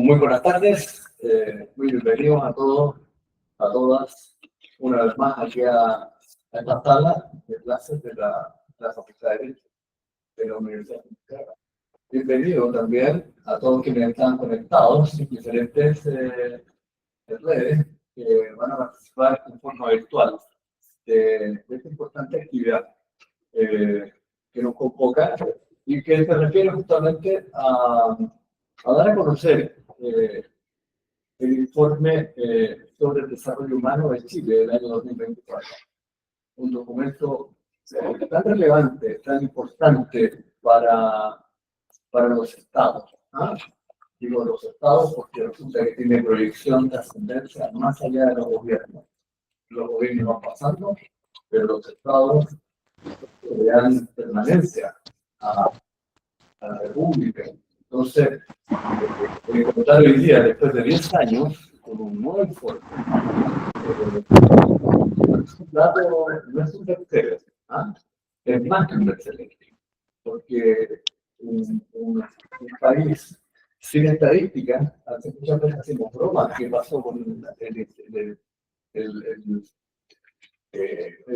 Muy buenas tardes, muy bienvenidos a todos, a todas, una vez más aquí a esta sala de clases de la Facultad de Derecho de la Universidad de Nicaragua. Bienvenido también a todos quienes están conectados en diferentes redes que van a participar en forma virtual de esta importante actividad que nos convoca y que se refiere justamente a dar a conocer el informe sobre el desarrollo humano de Chile del año 2024. Un documento tan relevante, tan importante para los estados. ¿Ah? Digo los estados porque resulta que tiene proyección de ascendencia más allá de los gobiernos. Los gobiernos van pasando, pero los estados le dan permanencia a la república. Entonces, encontrar hoy día, después de 10 años, con un nuevo informe, no es un bestseller, ¿ah? Es más que un bestseller, porque un país sin estadística, hace muchas veces hacemos bromas, que pasó con el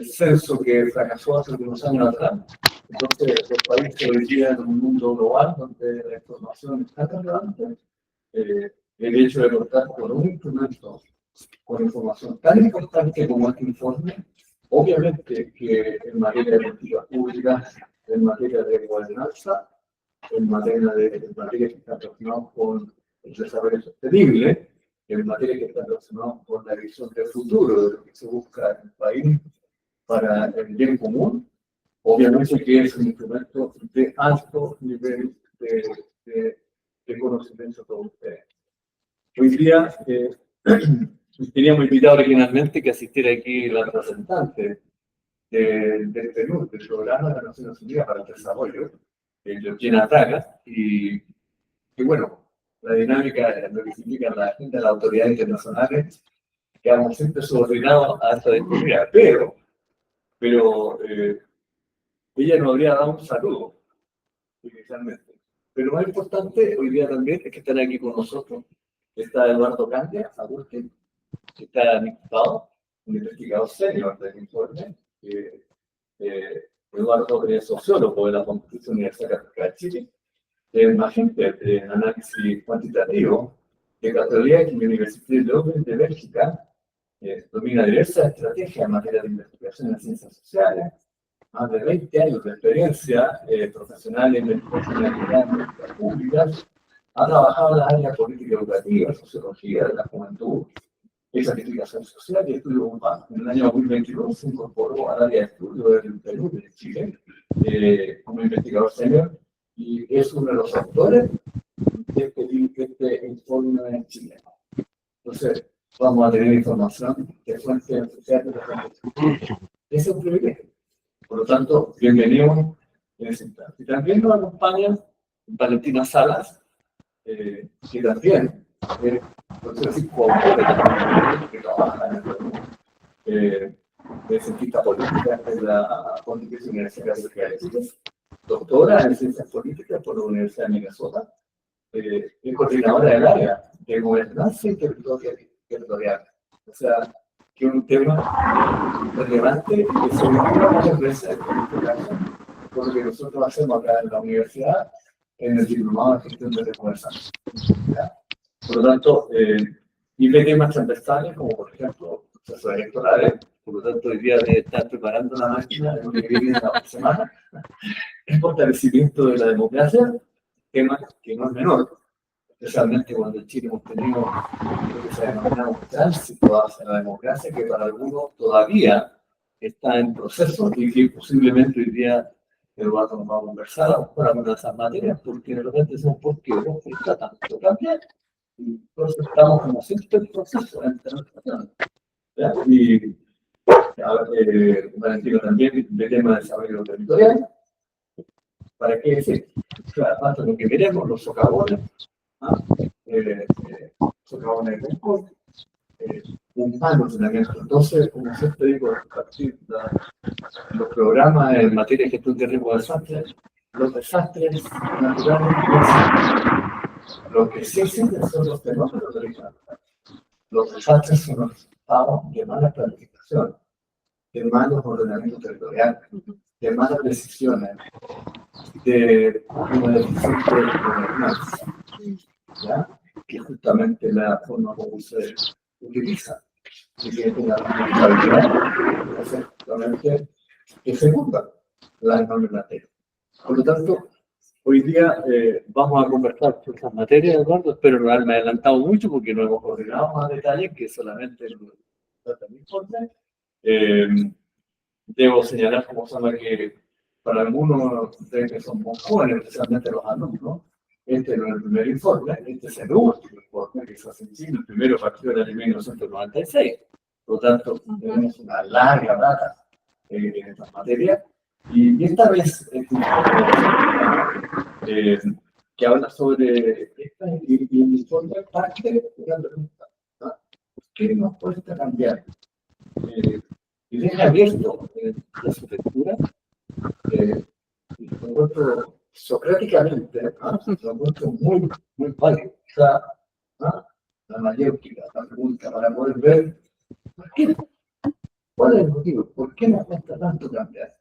censo que fracasó hace unos años atrás. Entonces, los países hoy día en un mundo global donde la información es tan relevante, el hecho de contar con un instrumento con información tan importante como este informe, obviamente que en materia de políticas públicas, en materia de gobernanza, en materia que está relacionada con el desarrollo sostenible, en materia que está relacionada con la visión del futuro, de lo que se busca en el país para el bien común, obviamente que es un instrumento de alto nivel de conocimiento para ustedes. Hoy día teníamos invitado originalmente que asistiera aquí la representante del Perú, del Programa de las Naciones Unidas para el Desarrollo, Georgina Fraga, y bueno, la dinámica, lo que significa la agenda de las autoridades internacionales, quedamos siempre subordinados a esta disponibilidad, pero ella nos habría dado un saludo, inicialmente. Pero más importante, hoy día también, es que están aquí con nosotros. Está Eduardo Candia, Agustín, que está diputado, un investigador senior del informe. Eduardo es sociólogo de la Pontificia Universidad Católica de Chile. Es magíster de análisis cuantitativo de Católica y Universidad de Leuven de Bélgica. Domina diversas estrategias en materia de investigación en ciencias sociales. Más de 20 años de experiencia profesional en investigación en políticas públicas. Ha trabajado en las áreas política educativa, sociología de la juventud, certificación social y estudio urbano. En el año 2022 se incorporó al área de estudio del Perú, de Chile, como investigador senior, y es uno de los autores de este informe chileno. Entonces, vamos a tener información de fuentes oficiales de la Constitución. Ese es un privilegio. Por lo tanto, bienvenido en ese instante. Y también nos acompaña Valentina Salas, que también es coautora que trabaja en el Perú, de cientista política de la Pontificia Universidad Católica de Chile, doctora en ciencias políticas por la Universidad de Minnesota, es coordinadora del área de gobernanza y territorial. O sea, que es un tema relevante y que se vincula muchas veces con este caso, por lo que nosotros hacemos acá en la universidad, en el diplomado de gestión de recursos. Por lo tanto, y de temas transversales, como por ejemplo procesos electorales, por lo tanto, hoy día debe estar preparando la máquina de lo que viene la semana, el fortalecimiento de la democracia, tema que no es menor, especialmente cuando en Chile hemos tenido lo que se denomina un tránsito hacia la democracia, que para algunos todavía está en proceso y que posiblemente hoy día Eduardo nos va a conversar por algunas de esas materias, porque de repente son porque vos está tanto cambiar, y entonces estamos como siempre en proceso de interpretación. Y Valentino también de tema de desarrollo territorial. ¿Para qué decir? Aparte de lo que queremos, los socavones, socavones de confort, humanos en aquel entonces, como siempre digo, a partir de los programas en materia de gestión de riesgo de desastres, los desastres naturales Lo que sí existen son los fenómenos del impacto. Los desastres son los resultados de mala planificación, de malos ordenamientos territoriales, de malas decisiones, de una deficiente gobernanza, ¿ya? Que justamente la forma como se utiliza y que tiene la responsabilidad de hacer justamente que se cumplan las normas materias. Por lo tanto, hoy día vamos a conversar sobre estas materias, Eduardo. Espero no haberme adelantado mucho porque no hemos coordinado más detalles que solamente el informe. Debo señalar, como sabe, que para algunos de ustedes que son muy jóvenes, especialmente los alumnos, este no es el primer informe, este es el último informe que se hace en Chile. El primero partió en el año 1996. Por lo tanto, tenemos una larga data en estas materias. Y esta vez, este informe que habla sobre esta, y el informe parte de una pregunta, ¿no? ¿Por qué nos cuesta cambiar? Y deja abierto la arquitectura, y lo encuentro socráticamente, ¿no? Lo encuentro muy, muy válido. O sea, ¿no? La mayéutica, la pregunta, para poder ver ¿por qué? ¿Cuál es el motivo? ¿Por qué nos cuesta tanto cambiar?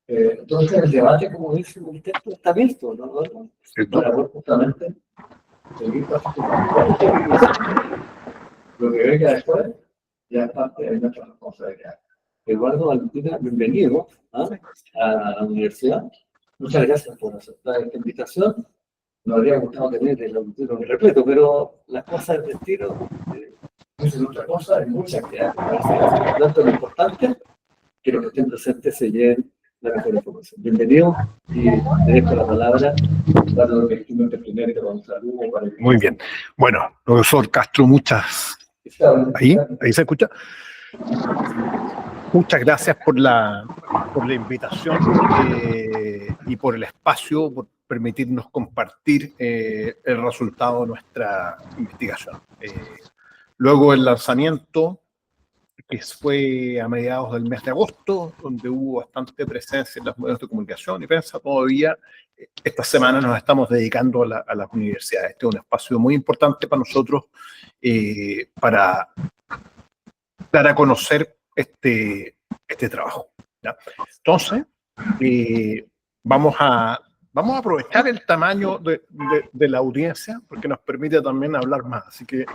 Entonces el debate, como dice el texto, está abierto, ¿no? Para poder justamente seguir participando. Lo que venga después ya es parte de nuestra responsabilidad. Eduardo, Valentina, bienvenido a la universidad. Muchas gracias por aceptar esta invitación. Nos habría gustado tener el auditorio repleto, pero las cosas del estilo es otra cosa, hay mucha actividad. Por lo tanto, lo importante es que los que estén presentes se lleven la mejor información. Bienvenido y te dejo la palabra para los que primero con un saludo. Muy bien. Bueno, profesor Castro, muchas. ¿Ahí se escucha? Muchas gracias por la invitación y por el espacio, por permitirnos compartir el resultado de nuestra investigación. Luego el lanzamiento, que fue a mediados del mes de agosto, donde hubo bastante presencia en los medios de comunicación y prensa, todavía esta semana nos estamos dedicando a las universidades. Este es un espacio muy importante para nosotros para dar a conocer este trabajo, ¿ya? Entonces, vamos a aprovechar el tamaño de la audiencia porque nos permite también hablar más. Así que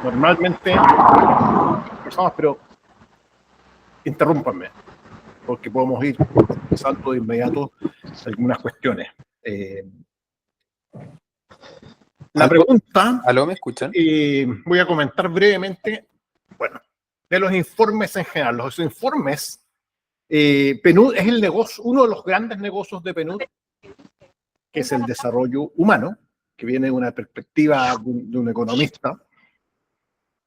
normalmente empezamos, pero interrúmpanme porque podemos ir salto de inmediato a algunas cuestiones. La pregunta... ¿Aló, me escuchan? Voy a comentar brevemente, bueno, de los informes en general. Los informes, PNUD es el negocio, uno de los grandes negocios de PNUD, que es el desarrollo humano, que viene de una perspectiva de un economista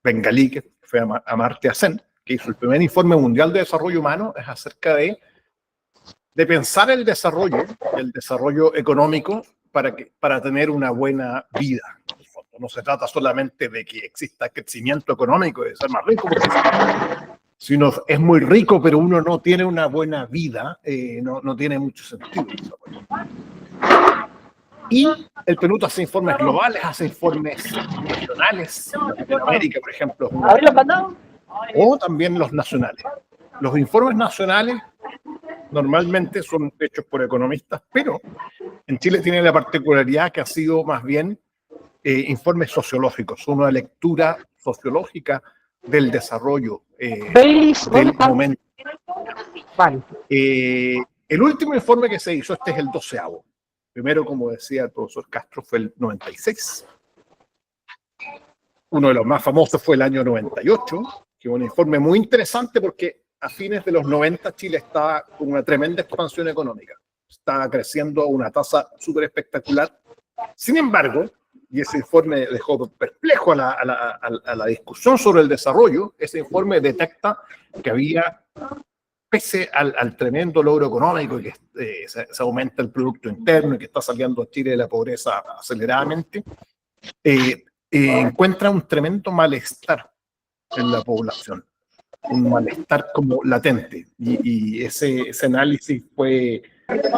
bengalí, que fue Amartya Sen, que hizo el primer informe mundial de desarrollo humano, es acerca de pensar el desarrollo económico para tener una buena vida. No se trata solamente de que exista crecimiento económico y de ser más rico, sino es muy rico, pero uno no tiene una buena vida, no tiene mucho sentido. Y el PNUD hace informes globales, hace informes regionales, en Latinoamérica, por ejemplo, o también los nacionales. Los informes nacionales normalmente son hechos por economistas, pero en Chile tiene la particularidad que ha sido más bien informes sociológicos, una lectura sociológica del desarrollo del momento. El último informe que se hizo, este es el 12º. Primero, como decía el profesor Castro, fue el 96. Uno de los más famosos fue el año 98, que es un informe muy interesante porque a fines de los 90 Chile estaba con una tremenda expansión económica. Estaba creciendo a una tasa súper espectacular. Sin embargo, y ese informe dejó perplejo a la discusión sobre el desarrollo, ese informe detecta que había, pese al tremendo logro económico y que se aumenta el Producto Interno y que está saliendo a Chile de la pobreza aceleradamente, encuentra un tremendo malestar en la población, un malestar como latente. Y ese análisis fue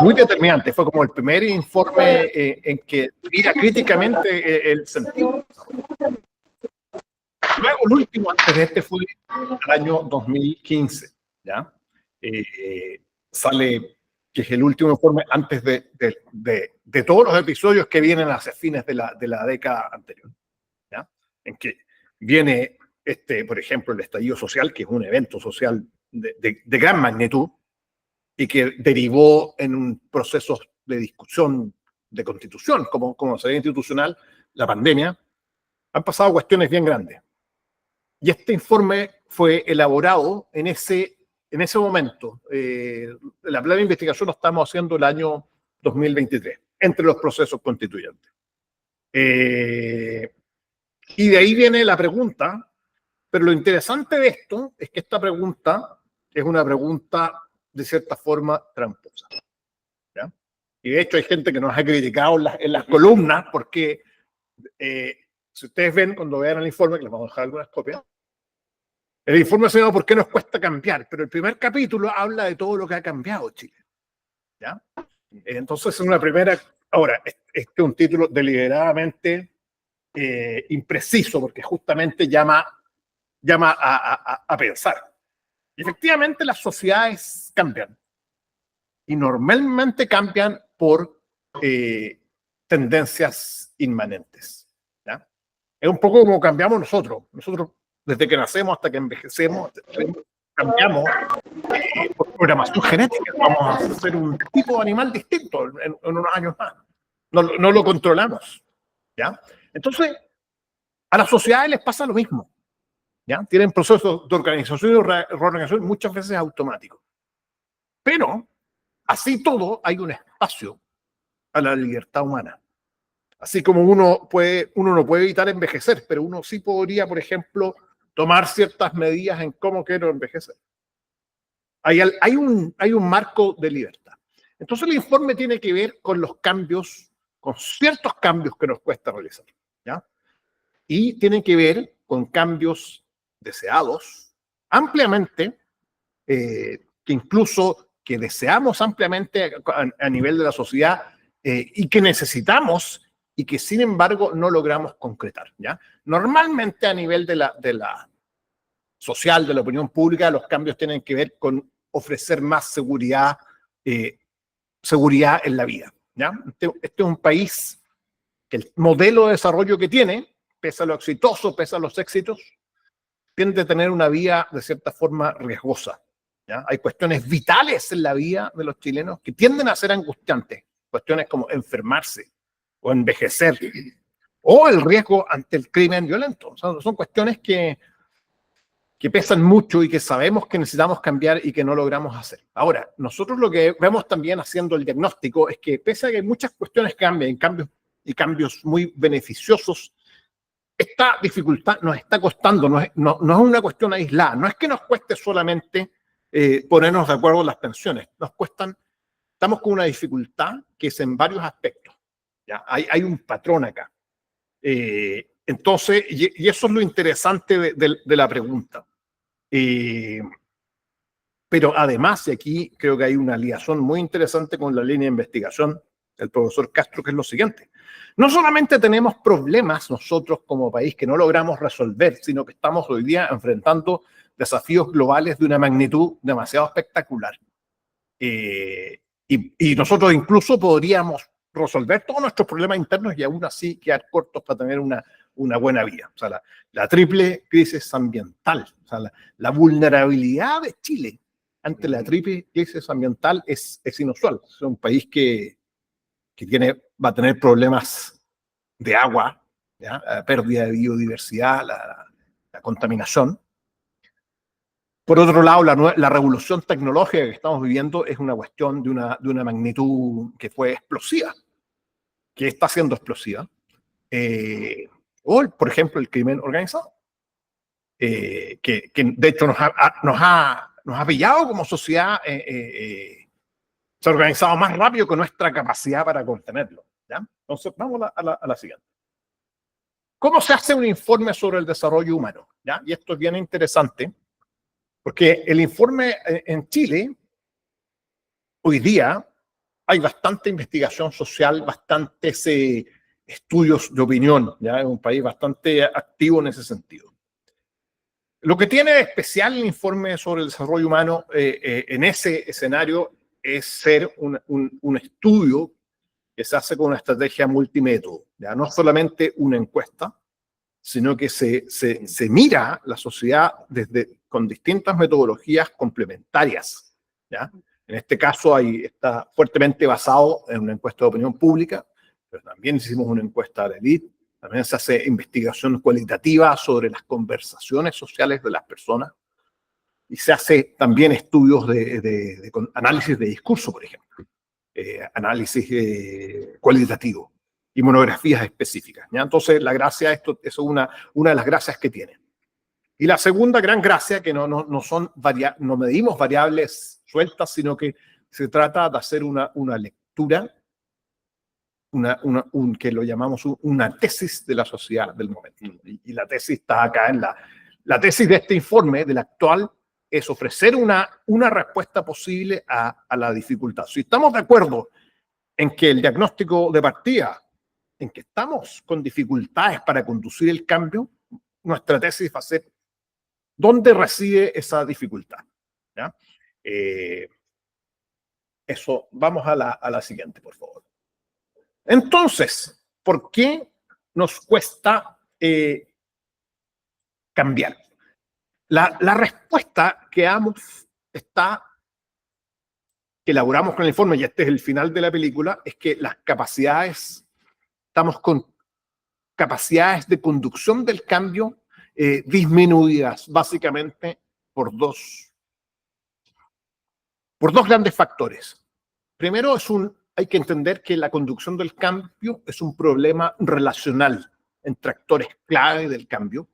muy determinante. Fue como el primer informe en que mira críticamente el sentido. Luego, el último antes de este fue el año 2015, ¿ya? Sale, que es el último informe antes de todos los episodios que vienen hacia fines de la década anterior, ¿ya? En que viene, por ejemplo, el estallido social, que es un evento social de gran magnitud y que derivó en un proceso de discusión de constitución, como salida institucional, la pandemia. Han pasado cuestiones bien grandes. Y este informe fue elaborado en ese momento. La plan de investigación lo estamos haciendo el año 2023, entre los procesos constituyentes. Y de ahí viene la pregunta, pero lo interesante de esto es que esta pregunta es una pregunta de cierta forma tramposa, ¿ya? Y de hecho hay gente que nos ha criticado en las columnas porque si ustedes ven, cuando vean el informe, que les vamos a dejar algunas copias, el informe se llama ¿Por qué nos cuesta cambiar? Pero el primer capítulo habla de todo lo que ha cambiado Chile, ¿ya? Entonces es una primera... Ahora, este es un título deliberadamente impreciso porque justamente llama a pensar. Y efectivamente las sociedades cambian y normalmente cambian por tendencias inmanentes, ¿ya? Es un poco como cambiamos nosotros. Nosotros, desde que nacemos hasta que envejecemos, cambiamos por programación genética. Vamos a ser un tipo de animal distinto en unos años más. No lo controlamos, ¿ya? Entonces, a las sociedades les pasa lo mismo, ¿ya? Tienen procesos de organización y reorganización muchas veces automáticos. Pero, así todo, hay un espacio a la libertad humana. Así como uno no puede evitar envejecer, pero uno sí podría, por ejemplo, tomar ciertas medidas en cómo quiero envejecer. Hay un marco de libertad. Entonces el informe tiene que ver con los cambios, con ciertos cambios que nos cuesta realizar, ¿ya? Y tiene que ver con cambios deseados ampliamente, que incluso que deseamos ampliamente a nivel de la sociedad y que necesitamos y que sin embargo no logramos concretar, ¿ya? Normalmente a nivel de la social, de la opinión pública, los cambios tienen que ver con ofrecer más seguridad en la vida, ¿ya? Este es un país que el modelo de desarrollo que tiene, pese a lo exitoso, pese a los éxitos, tiende a tener una vida de cierta forma riesgosa, ¿ya? Hay cuestiones vitales en la vida de los chilenos que tienden a ser angustiantes, cuestiones como enfermarse o envejecer o el riesgo ante el crimen violento. O sea, son cuestiones que pesan mucho y que sabemos que necesitamos cambiar y que no logramos hacer. Ahora, nosotros lo que vemos también haciendo el diagnóstico es que pese a que muchas cuestiones cambian, cambios muy beneficiosos, esta dificultad nos está costando, no es una cuestión aislada, no es que nos cueste solamente ponernos de acuerdo en las pensiones, estamos con una dificultad que es en varios aspectos, ¿ya? Hay un patrón acá. Entonces, y eso es lo interesante de la pregunta. Pero además, y aquí creo que hay una liaison muy interesante con la línea de investigación del profesor Castro, que es lo siguiente. No solamente tenemos problemas nosotros como país que no logramos resolver, sino que estamos hoy día enfrentando desafíos globales de una magnitud demasiado espectacular. Y nosotros incluso podríamos resolver todos nuestros problemas internos y aún así quedar cortos para tener una buena vida. O sea, la triple crisis ambiental, o sea, la vulnerabilidad de Chile ante la triple crisis ambiental es inusual. Es un país que va a tener problemas de agua, ¿ya? La pérdida de biodiversidad, la contaminación. Por otro lado, la revolución tecnológica que estamos viviendo es una cuestión de una magnitud que fue explosiva, que está siendo explosiva. O, por ejemplo, el crimen organizado, que de hecho nos ha pillado como sociedad, se ha organizado más rápido que nuestra capacidad para contenerlo, ¿ya? Entonces, vamos a la siguiente. ¿Cómo se hace un informe sobre el desarrollo humano? ¿Ya? Y esto es bien interesante, porque el informe en Chile, hoy día, hay bastante investigación social, bastantes estudios de opinión, ¿ya? Es un país bastante activo en ese sentido. Lo que tiene de especial el informe sobre el desarrollo humano en ese escenario es ser un estudio que se hace con una estrategia multimétodo, ¿ya? No solamente una encuesta, sino que se mira la sociedad con distintas metodologías complementarias, ¿ya? En este caso está fuertemente basado en una encuesta de opinión pública, pero también hicimos una encuesta de élite. También se hace investigación cualitativa sobre las conversaciones sociales de las personas y se hace también estudios de análisis de discurso, por ejemplo, análisis cualitativo y monografías específicas, ¿ya? Entonces, la gracia, esto es una de las gracias que tiene. Y la segunda gran gracia, que no medimos variables sueltas, sino que se trata de hacer una lectura, que lo llamamos una tesis de la sociedad del momento. Y la tesis está acá la tesis de este informe, del actual, es ofrecer una respuesta posible a la dificultad. Si estamos de acuerdo en que el diagnóstico de partida, en que estamos con dificultades para conducir el cambio, nuestra tesis va a ser ¿dónde reside esa dificultad? ¿Ya? Eso, vamos a la siguiente, por favor. Entonces, ¿por qué nos cuesta cambiar? La respuesta que elaboramos con el informe, y este es el final de la película, es que estamos con capacidades de conducción del cambio disminuidas básicamente por dos grandes factores. Primero, hay que entender que la conducción del cambio es un problema relacional entre actores clave del cambio.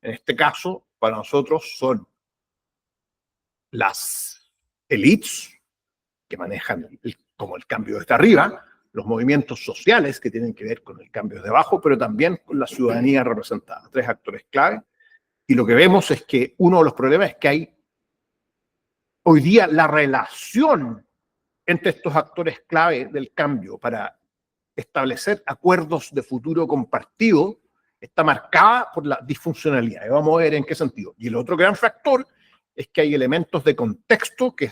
En este caso, para nosotros son las élites, que manejan como el cambio desde arriba, los movimientos sociales que tienen que ver con el cambio desde abajo, pero también con la ciudadanía representada, tres actores clave. Y lo que vemos es que uno de los problemas es que hay hoy día la relación entre estos actores clave del cambio para establecer acuerdos de futuro compartido está marcada por la disfuncionalidad. Y vamos a ver en qué sentido. Y el otro gran factor es que hay elementos de contexto que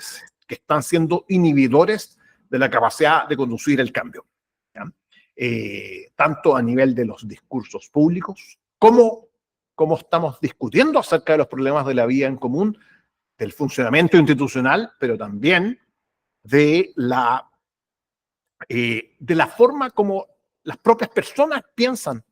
están siendo inhibidores de la capacidad de conducir el cambio, ¿ya? Tanto a nivel de los discursos públicos, como estamos discutiendo acerca de los problemas de la vida en común, del funcionamiento institucional, pero también de la forma como las propias personas piensan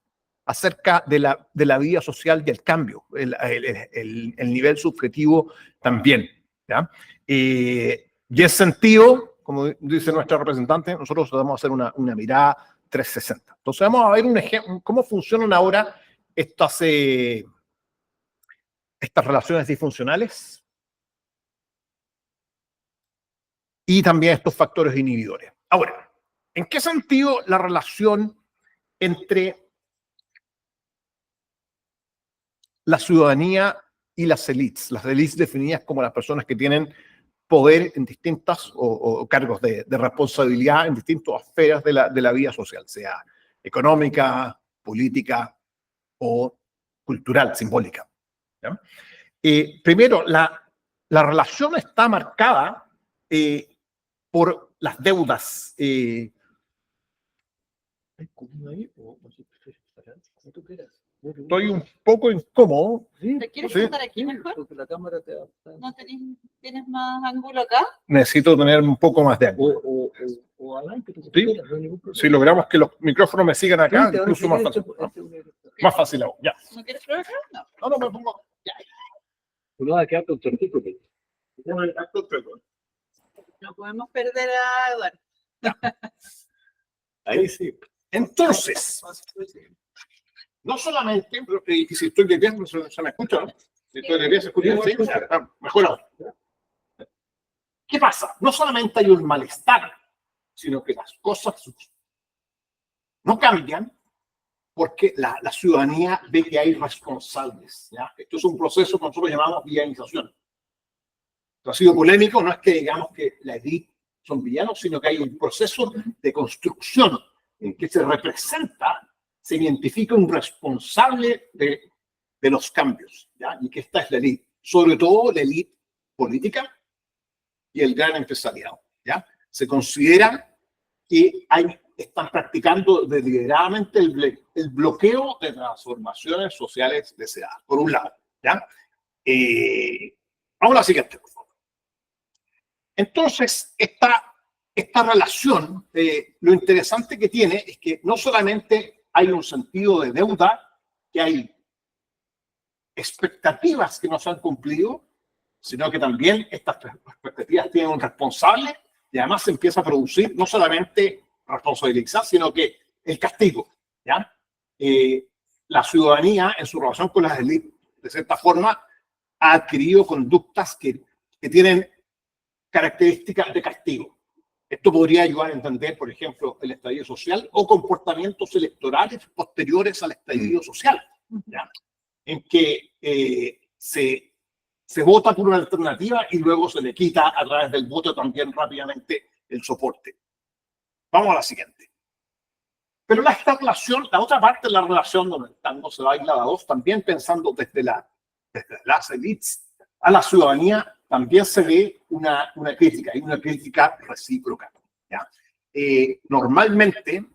acerca de la vida social y el cambio, el nivel subjetivo también, ¿ya? Y en sentido, como dice nuestra representante, nosotros vamos a hacer una mirada 360. Entonces vamos a ver un ejemplo, cómo funcionan ahora estas relaciones disfuncionales y también estos factores inhibidores. Ahora, ¿en qué sentido la relación entre la ciudadanía y las élites definidas como las personas que tienen poder en distintas o cargos de responsabilidad en distintas esferas de la vida social, sea económica, política o cultural, simbólica, ¿ya? Primero, la relación está marcada por las deudas. Estoy un poco incómodo. ¿Te quieres sentar aquí mejor? ¿No tienes más ángulo acá? Necesito tener un poco más de ángulo. ¿Sí? Si logramos que los micrófonos me sigan acá, incluso más fácil, ¿no? Más fácil aún, ya. ¿No quieres probar acá? No, me pongo. Ya. No podemos perder a Eduardo. Ahí sí. Entonces, no solamente, y si estoy de pie, se me escucha, ¿no? Si estoy de pie, se escucha, ¿sí? Mejor aún. ¿Qué pasa? No solamente hay un malestar, sino que las cosas no cambian porque la ciudadanía ve que hay responsables, ¿ya? Esto es un proceso que nosotros llamamos villanización. Esto ha sido polémico, no es que digamos que la élite son villanos, sino que hay un proceso de construcción en que se representa, se identifica un responsable de los cambios, ¿ya? Y que esta es la élite, sobre todo la élite política y el gran empresariado, ¿ya? Se considera que están practicando deliberadamente el bloqueo de transformaciones sociales deseadas, por un lado, ¿ya? Vamos a la siguiente, por favor. Entonces, esta relación, lo interesante que tiene es que no solamente hay un sentido de deuda, que hay expectativas que no se han cumplido, sino que también estas expectativas tienen un responsable y además se empieza a producir no solamente responsabilidad, sino que el castigo, ¿ya? La ciudadanía, en su relación con las élites, de cierta forma, ha adquirido conductas que tienen características de castigo. Esto podría ayudar a entender, por ejemplo, el estallido social o comportamientos electorales posteriores al estallido social, ¿ya? En que se vota por una alternativa y luego se le quita a través del voto también rápidamente el soporte. Vamos a la siguiente. Pero esta relación, la otra parte de la relación donde el tango se baila a dos, también pensando desde las élites a la ciudadanía, también se ve una crítica, y una crítica recíproca, ¿ya? Normalmente,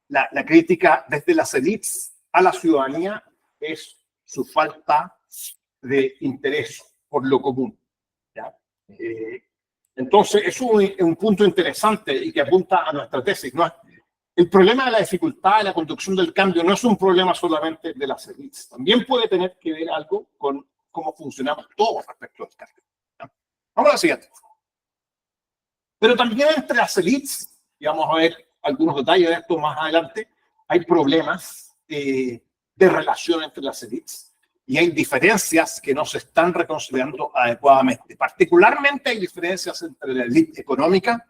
la crítica desde las élites a la ciudadanía es su falta de interés por lo común, ¿ya? Entonces, es un punto interesante y que apunta a nuestra tesis, ¿no? El problema de la dificultad de la conducción del cambio no es un problema solamente de las élites, también puede tener que ver algo con cómo funcionamos todos respecto al cambio, ¿ya? Vamos a la siguiente. Pero también entre las élites, y vamos a ver algunos detalles de esto más adelante, hay problemas de relación entre las élites y hay diferencias que no se están reconciliando adecuadamente. Particularmente hay diferencias entre la élite económica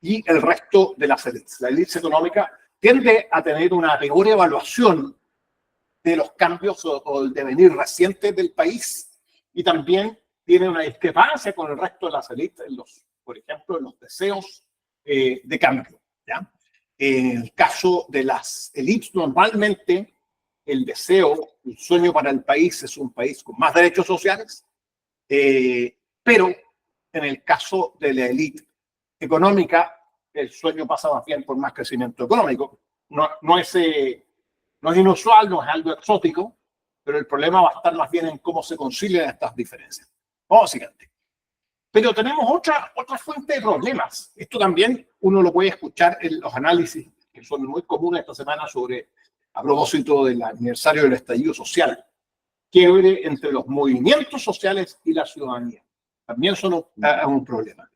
y el resto de las élites. La élite económica tiende a tener una peor evaluación de los cambios o el devenir reciente del país y también tiene una discrepancia con el resto de las élites, por ejemplo, en los deseos de cambio, ¿ya? En el caso de las élites, normalmente el deseo, el sueño para el país es un país con más derechos sociales, pero en el caso de la élite económica, el sueño pasa más bien por más crecimiento económico. No es inusual, no es algo exótico, pero el problema va a estar más bien en cómo se concilian estas diferencias. Vamos al siguiente. Pero tenemos otra fuente de problemas. Esto también uno lo puede escuchar en los análisis que son muy comunes esta semana a propósito del aniversario del estallido social. Quiebre entre los movimientos sociales y la ciudadanía. También son un problema.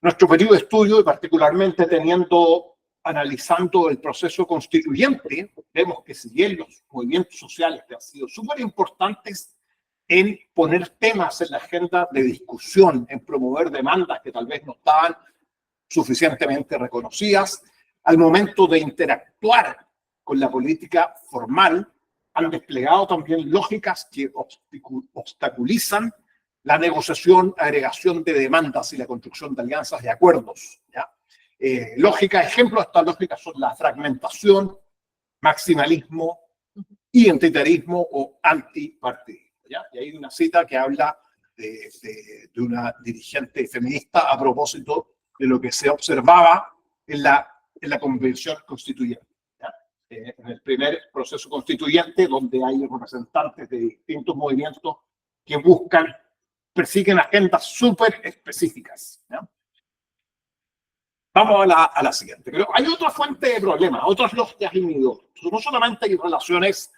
Nuestro periodo de estudio, y particularmente analizando el proceso constituyente, vemos que si bien los movimientos sociales que han sido súper importantes en poner temas en la agenda de discusión, en promover demandas que tal vez no estaban suficientemente reconocidas, al momento de interactuar con la política formal, han desplegado también lógicas que obstaculizan la negociación, agregación de demandas y la construcción de alianzas y acuerdos, ¿ya? Ejemplos de estas lógicas son la fragmentación, maximalismo, identitarismo o antipartidismo, ¿ya? Y hay una cita que habla de una dirigente feminista a propósito de lo que se observaba en la convención constituyente, ¿ya? En el primer proceso constituyente, donde hay representantes de distintos movimientos que persiguen agendas súper específicas, ¿ya? Vamos a la siguiente. Pero hay otra fuente de problemas, otras lógicas inhibidoras. No solamente hay relaciones,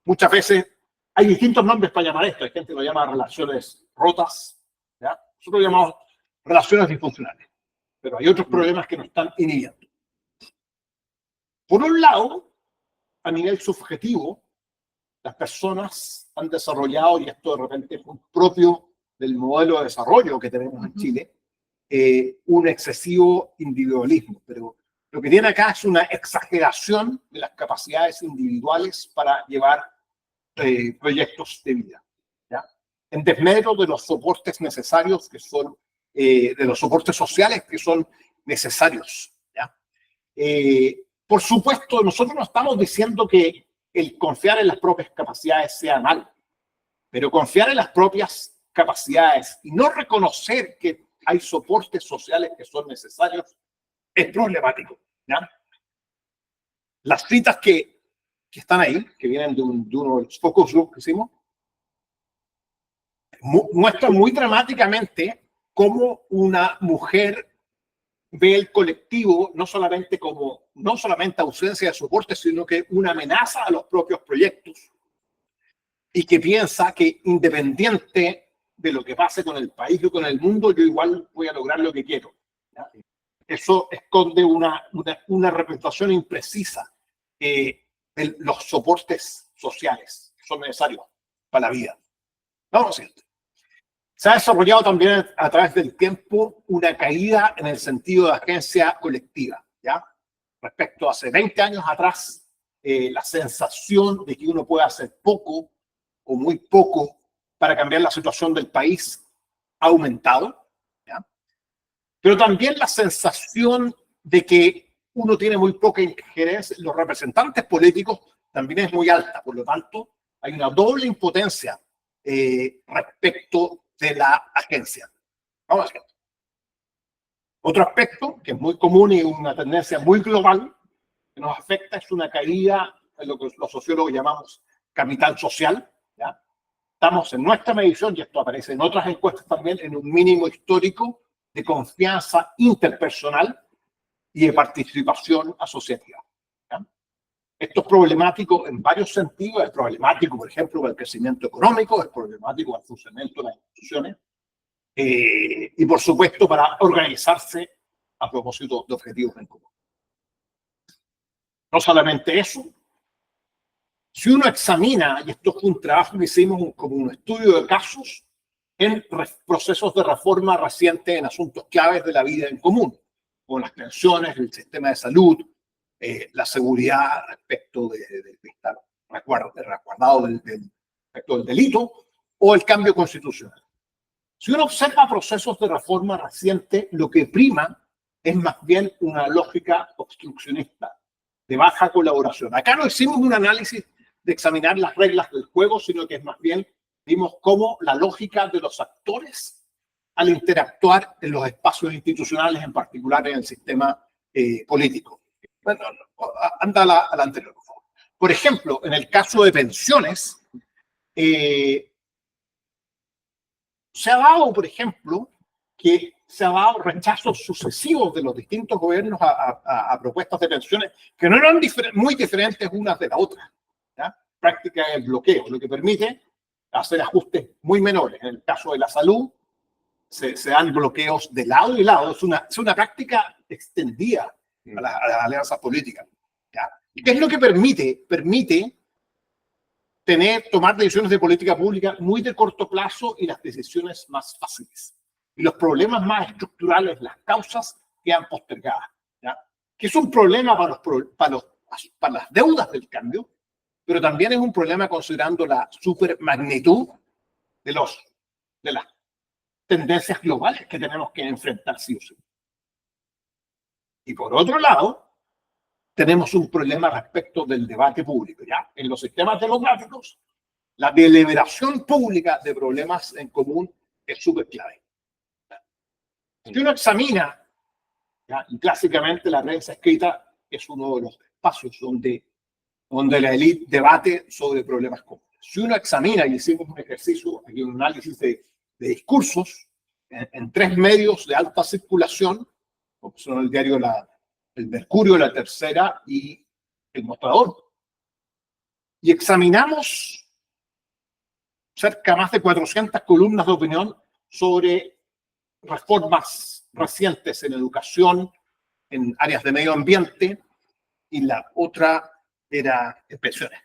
muchas veces hay distintos nombres para llamar esto. Hay gente que lo llama relaciones rotas, ¿ya? Nosotros lo llamamos relaciones disfuncionales. Pero hay otros problemas que nos están inhibiendo. Por un lado, a nivel subjetivo, las personas han desarrollado, y esto de repente es propio del modelo de desarrollo que tenemos en Chile, un excesivo individualismo, pero lo que tiene acá es una exageración de las capacidades individuales para llevar proyectos de vida, ¿ya? En desmedro de los soportes necesarios que son de los soportes sociales que son necesarios, ¿ya? Por supuesto, nosotros no estamos diciendo que el confiar en las propias capacidades sea malo, pero confiar en las propias capacidades y no reconocer que hay soportes sociales que son necesarios es problemático, ¿ya? Las citas que están ahí, que vienen de uno de los focus group que hicimos, muestran muy dramáticamente cómo una mujer ve el colectivo no solamente ausencia de soporte, sino que una amenaza a los propios proyectos y que piensa que independiente de lo que pase con el país o con el mundo, yo igual voy a lograr lo que quiero, ¿ya? Eso esconde una representación imprecisa de los soportes sociales que son necesarios para la vida. No, ¿cierto? Se ha desarrollado también a través del tiempo una caída en el sentido de agencia colectiva, ¿ya? Respecto a hace 20 años atrás, la sensación de que uno puede hacer poco o muy poco para cambiar la situación del país ha aumentado, ¿ya? Pero también la sensación de que uno tiene muy poca injerencia, los representantes políticos también es muy alta, por lo tanto hay una doble impotencia respecto de la agencia. Vamos a ver. Otro aspecto que es muy común y una tendencia muy global que nos afecta es una caída en lo que los sociólogos llamamos capital social, ¿ya? Estamos en nuestra medición, y esto aparece en otras encuestas también, en un mínimo histórico de confianza interpersonal y de participación asociativa, ¿ya? Esto es problemático en varios sentidos. Es problemático, por ejemplo, para el crecimiento económico, es problemático para el funcionamiento de las instituciones y, por supuesto, para organizarse a propósito de objetivos en común. No solamente eso, si uno examina, y esto fue un trabajo que hicimos como un estudio de casos en procesos de reforma reciente en asuntos claves de la vida en común, como las pensiones, el sistema de salud, la seguridad respecto de estar resguardado respecto del delito o el cambio constitucional. Si uno observa procesos de reforma reciente, lo que prima es más bien una lógica obstruccionista, de baja colaboración. Acá no hicimos un análisis de examinar las reglas del juego, sino que es más bien vimos cómo la lógica de los actores al interactuar en los espacios institucionales, en particular en el sistema político. Bueno, anda a la anterior, por favor. Por ejemplo, en el caso de pensiones, se ha dado, por ejemplo, que se ha dado rechazos sucesivos de los distintos gobiernos a propuestas de pensiones que no eran muy diferentes unas de la otra, ¿ya? Práctica del bloqueo, lo que permite hacer ajustes muy menores. En el caso de la salud, se dan bloqueos de lado y lado. Es una práctica extendida a las alianzas políticas, ¿ya? ¿Qué es lo que permite? Permite tomar decisiones de política pública muy de corto plazo y las decisiones más fáciles. Y los problemas más estructurales, las causas, quedan postergadas, ¿ya? Que es un problema para las deudas del cambio, pero también es un problema considerando la supermagnitud de las tendencias globales que tenemos que enfrentar sí o sí. Y por otro lado, tenemos un problema respecto del debate público, ¿ya? En los sistemas democráticos, la deliberación pública de problemas en común es súper clave. Si uno examina, ¿ya? Y clásicamente la prensa escrita es uno de los espacios donde la élite debate sobre problemas comunes. Si uno examina, y hicimos un ejercicio, aquí un análisis de discursos en 3 medios de alta circulación, como son el diario El Mercurio, La Tercera y El Mostrador, y examinamos cerca más de 400 columnas de opinión sobre reformas recientes en educación, en áreas de medio ambiente, y la otra era en pensiones.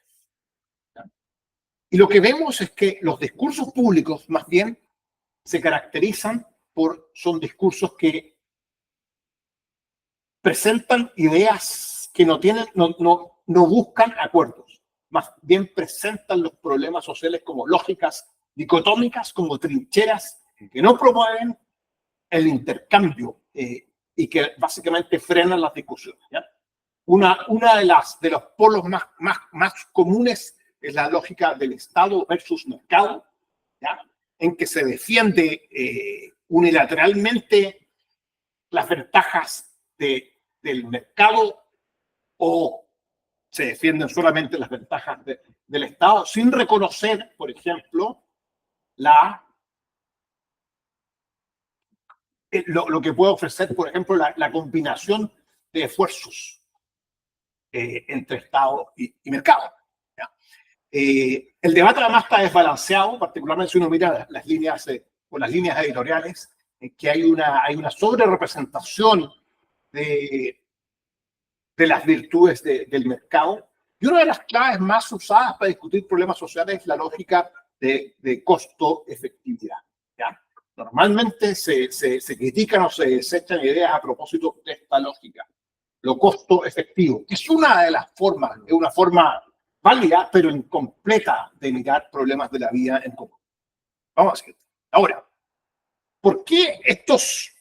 Y lo que vemos es que los discursos públicos más bien se caracterizan son discursos que presentan ideas que no buscan acuerdos, más bien presentan los problemas sociales como lógicas dicotómicas, como trincheras que no promueven el intercambio y que básicamente frenan las discusiones, ¿ya? Una de los polos más comunes es la lógica del Estado versus mercado, ¿ya? En que se defiende unilateralmente las ventajas del mercado o se defienden solamente las ventajas del Estado sin reconocer, por ejemplo, lo que puede ofrecer, por ejemplo, la combinación de esfuerzos entre Estado y mercado, ¿ya? El debate además está desbalanceado, particularmente si uno mira las líneas editoriales, que hay una sobrerepresentación de las virtudes del mercado. Y una de las claves más usadas para discutir problemas sociales es la lógica de costo-efectividad, ¿ya? Normalmente se critican o se desechan ideas a propósito de esta lógica. Lo costo-efectivo es una de las formas, es una forma válida, pero incompleta de mirar problemas de la vida en común. Vamos a ver. Ahora, ¿por qué estos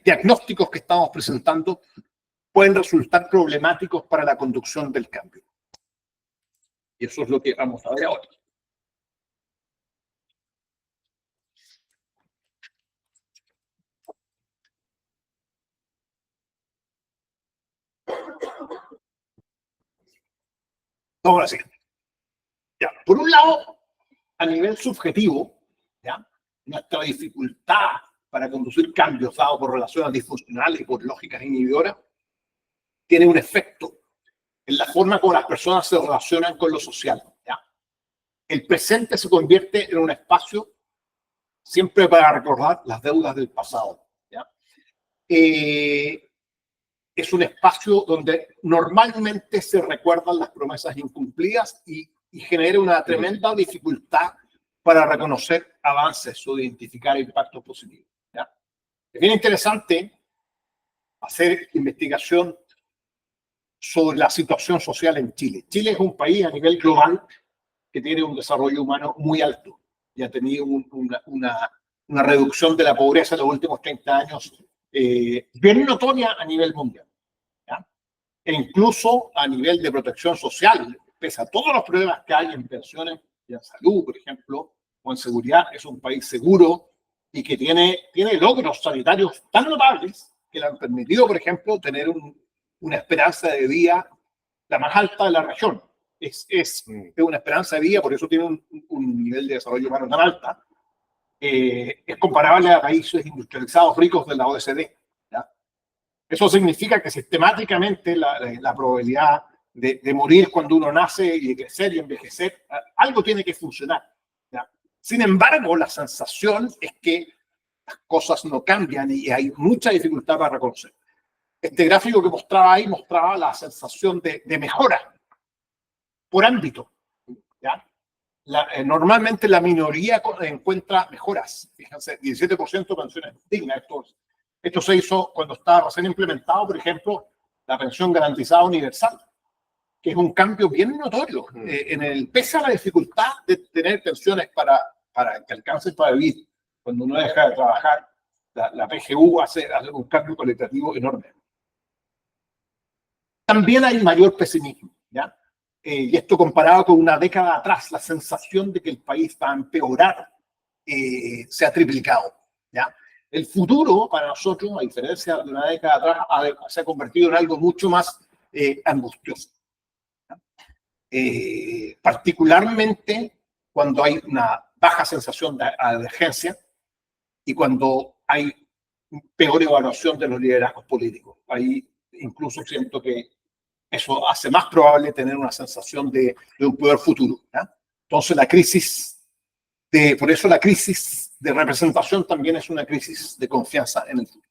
diagnósticos que estamos presentando pueden resultar problemáticos para la conducción del cambio? Y eso es lo que vamos a ver ahora. Vamos a la siguiente. Ya, por un lado, a nivel subjetivo, ¿ya? Nuestra dificultad para conducir cambios dados por relaciones disfuncionales y por lógicas inhibidoras tiene un efecto en la forma como las personas se relacionan con lo social, ¿ya? El presente se convierte en un espacio siempre para recordar las deudas del pasado, ¿ya? Es un espacio donde normalmente se recuerdan las promesas incumplidas y genera una tremenda dificultad para reconocer avances o identificar impactos positivos, ¿ya? Es bien interesante hacer investigación sobre la situación social en Chile. Chile es un país a nivel global que tiene un desarrollo humano muy alto y ha tenido una reducción de la pobreza en los últimos 30 años bien notoria a nivel mundial, ¿ya? E incluso a nivel de protección social, pese a todos los problemas que hay en pensiones y en salud, por ejemplo, o en seguridad, es un país seguro y que tiene logros sanitarios tan notables que le han permitido, por ejemplo, tener una esperanza de vida la más alta de la región. Es una esperanza de vida, por eso tiene un nivel de desarrollo humano tan alta. Es comparable a países industrializados ricos de la OECD, ¿ya? Eso significa que sistemáticamente la probabilidad de morir cuando uno nace y de crecer y envejecer, algo tiene que funcionar, ¿ya? Sin embargo, la sensación es que las cosas no cambian y hay mucha dificultad para reconocer. Este gráfico que mostraba ahí mostraba la sensación de mejora por ámbito, ¿ya? Normalmente la minoría encuentra mejoras. Fíjense, 17% pensiones dignas. Esto se hizo cuando estaba recién implementado, por ejemplo, la pensión garantizada universal, que es un cambio bien notorio. Pese a la dificultad de tener pensiones para que alcancen para vivir, cuando uno deja de trabajar, la PGU hace un cambio cualitativo enorme. También hay mayor pesimismo, ¿ya? Y esto comparado con una década atrás, la sensación de que el país va a empeorar se ha triplicado, ¿ya? El futuro para nosotros, a diferencia de una década atrás, se ha convertido en algo mucho más angustioso, ¿ya? Particularmente cuando hay una baja sensación de alergencia y cuando hay peor evaluación de los liderazgos políticos. Ahí incluso siento que eso hace más probable tener una sensación de un peor futuro, ¿ya? Entonces por eso la crisis de representación también es una crisis de confianza en el futuro.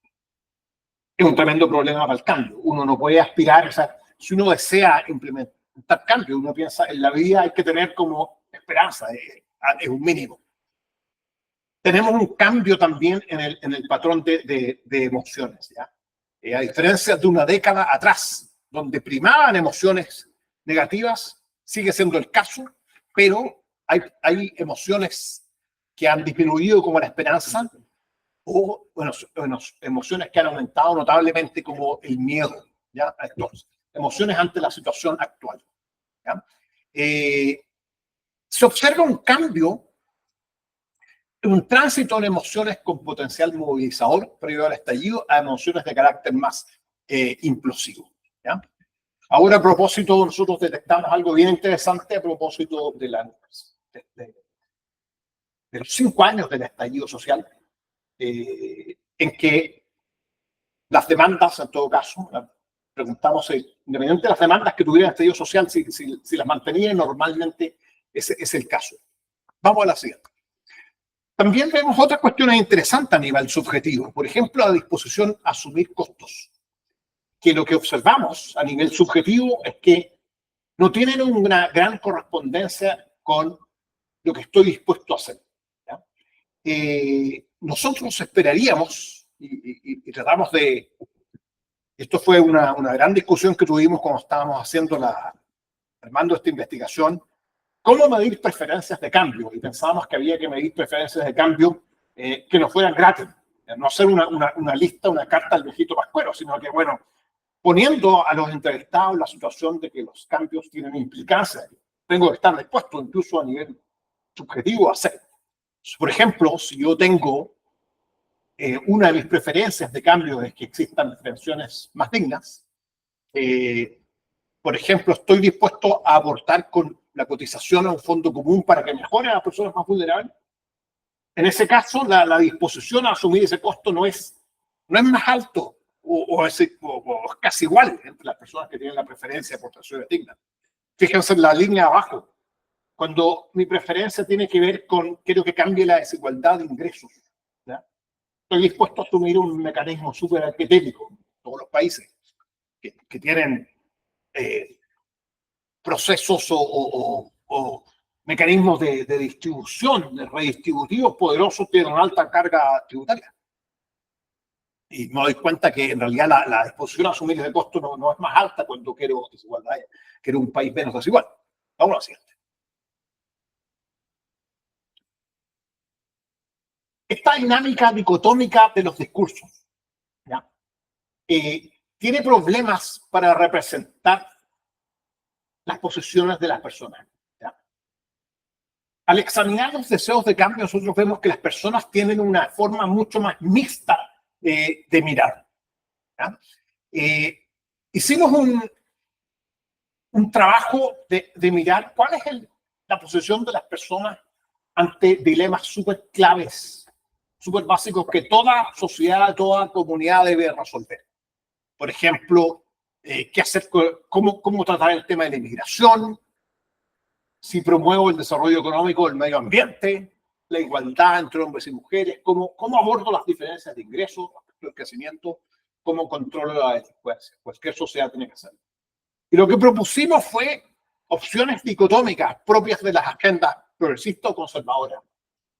Es un tremendo problema para el cambio. Uno no puede aspirar, o sea, si uno desea implementar cambio, uno piensa en la vida hay que tener como esperanza, es un mínimo. Tenemos un cambio también en el patrón de emociones, ¿ya? A diferencia de una década atrás, donde primaban emociones negativas, sigue siendo el caso, pero hay emociones que han disminuido como la esperanza, o bueno, emociones que han aumentado notablemente como el miedo, ¿ya? Entonces, emociones ante la situación actual, ¿ya? Se observa un cambio, un tránsito en emociones con potencial movilizador previo al estallido a emociones de carácter más implosivo, ¿ya? Ahora, a propósito, nosotros detectamos algo bien interesante a propósito de los 5 años del estallido social, en que las demandas, en todo caso, preguntamos, independientemente de las demandas que tuviera el estallido social, si las mantenía, normalmente ese es el caso. Vamos a la siguiente. También vemos otras cuestiones interesantes a nivel subjetivo. Por ejemplo, la disposición a asumir costos, que lo que observamos a nivel subjetivo es que no tienen una gran correspondencia con lo que estoy dispuesto a hacer, ¿ya? Nosotros esperaríamos, y tratamos de... Esto fue una gran discusión que tuvimos cuando estábamos armando esta investigación, cómo medir preferencias de cambio, y pensábamos que había que medir preferencias de cambio que no fueran gratis, no hacer una lista, una carta al viejito pascuero, sino que, bueno, poniendo a los entrevistados en la situación de que los cambios tienen implicancias, tengo que estar dispuesto incluso a nivel subjetivo a hacer. Por ejemplo, si yo tengo una de mis preferencias de cambio es que existan pensiones más dignas, por ejemplo, estoy dispuesto a aportar con la cotización a un fondo común para que mejore a las personas más vulnerables. En ese caso, la disposición a asumir ese costo no es más alto o es casi igual entre las personas que tienen la preferencia de aportaciones dignas. Fíjense en la línea abajo, cuando mi preferencia tiene que ver con quiero que cambie la desigualdad de ingresos, ¿ya? Estoy dispuesto a asumir un mecanismo súper arquetípico en todos los países que tienen procesos o mecanismos de distribución, de redistributivos poderosos, tienen una alta carga tributaria. Y me doy cuenta que en realidad la disposición a asumir ese costo no es más alta cuando quiero desigualdad, quiero un país menos desigual. Vamos a la siguiente. Esta dinámica dicotómica de los discursos, ¿ya? Tiene problemas para representar las posiciones de las personas, ¿ya? Al examinar los deseos de cambio, nosotros vemos que las personas tienen una forma mucho más mixta de mirar, ¿ya? Hicimos un trabajo de mirar cuál es la posición de las personas ante dilemas súper claves, súper básicos que toda sociedad, toda comunidad debe resolver. Por ejemplo, qué hacer, cómo tratar el tema de la inmigración, si promuevo el desarrollo económico del medio ambiente, la igualdad entre hombres y mujeres, cómo abordo las diferencias de ingresos, el crecimiento, cómo controlo la delincuencia. Cualquier sociedad tiene que hacerlo. Y lo que propusimos fue opciones dicotómicas propias de las agendas progresistas o conservadoras.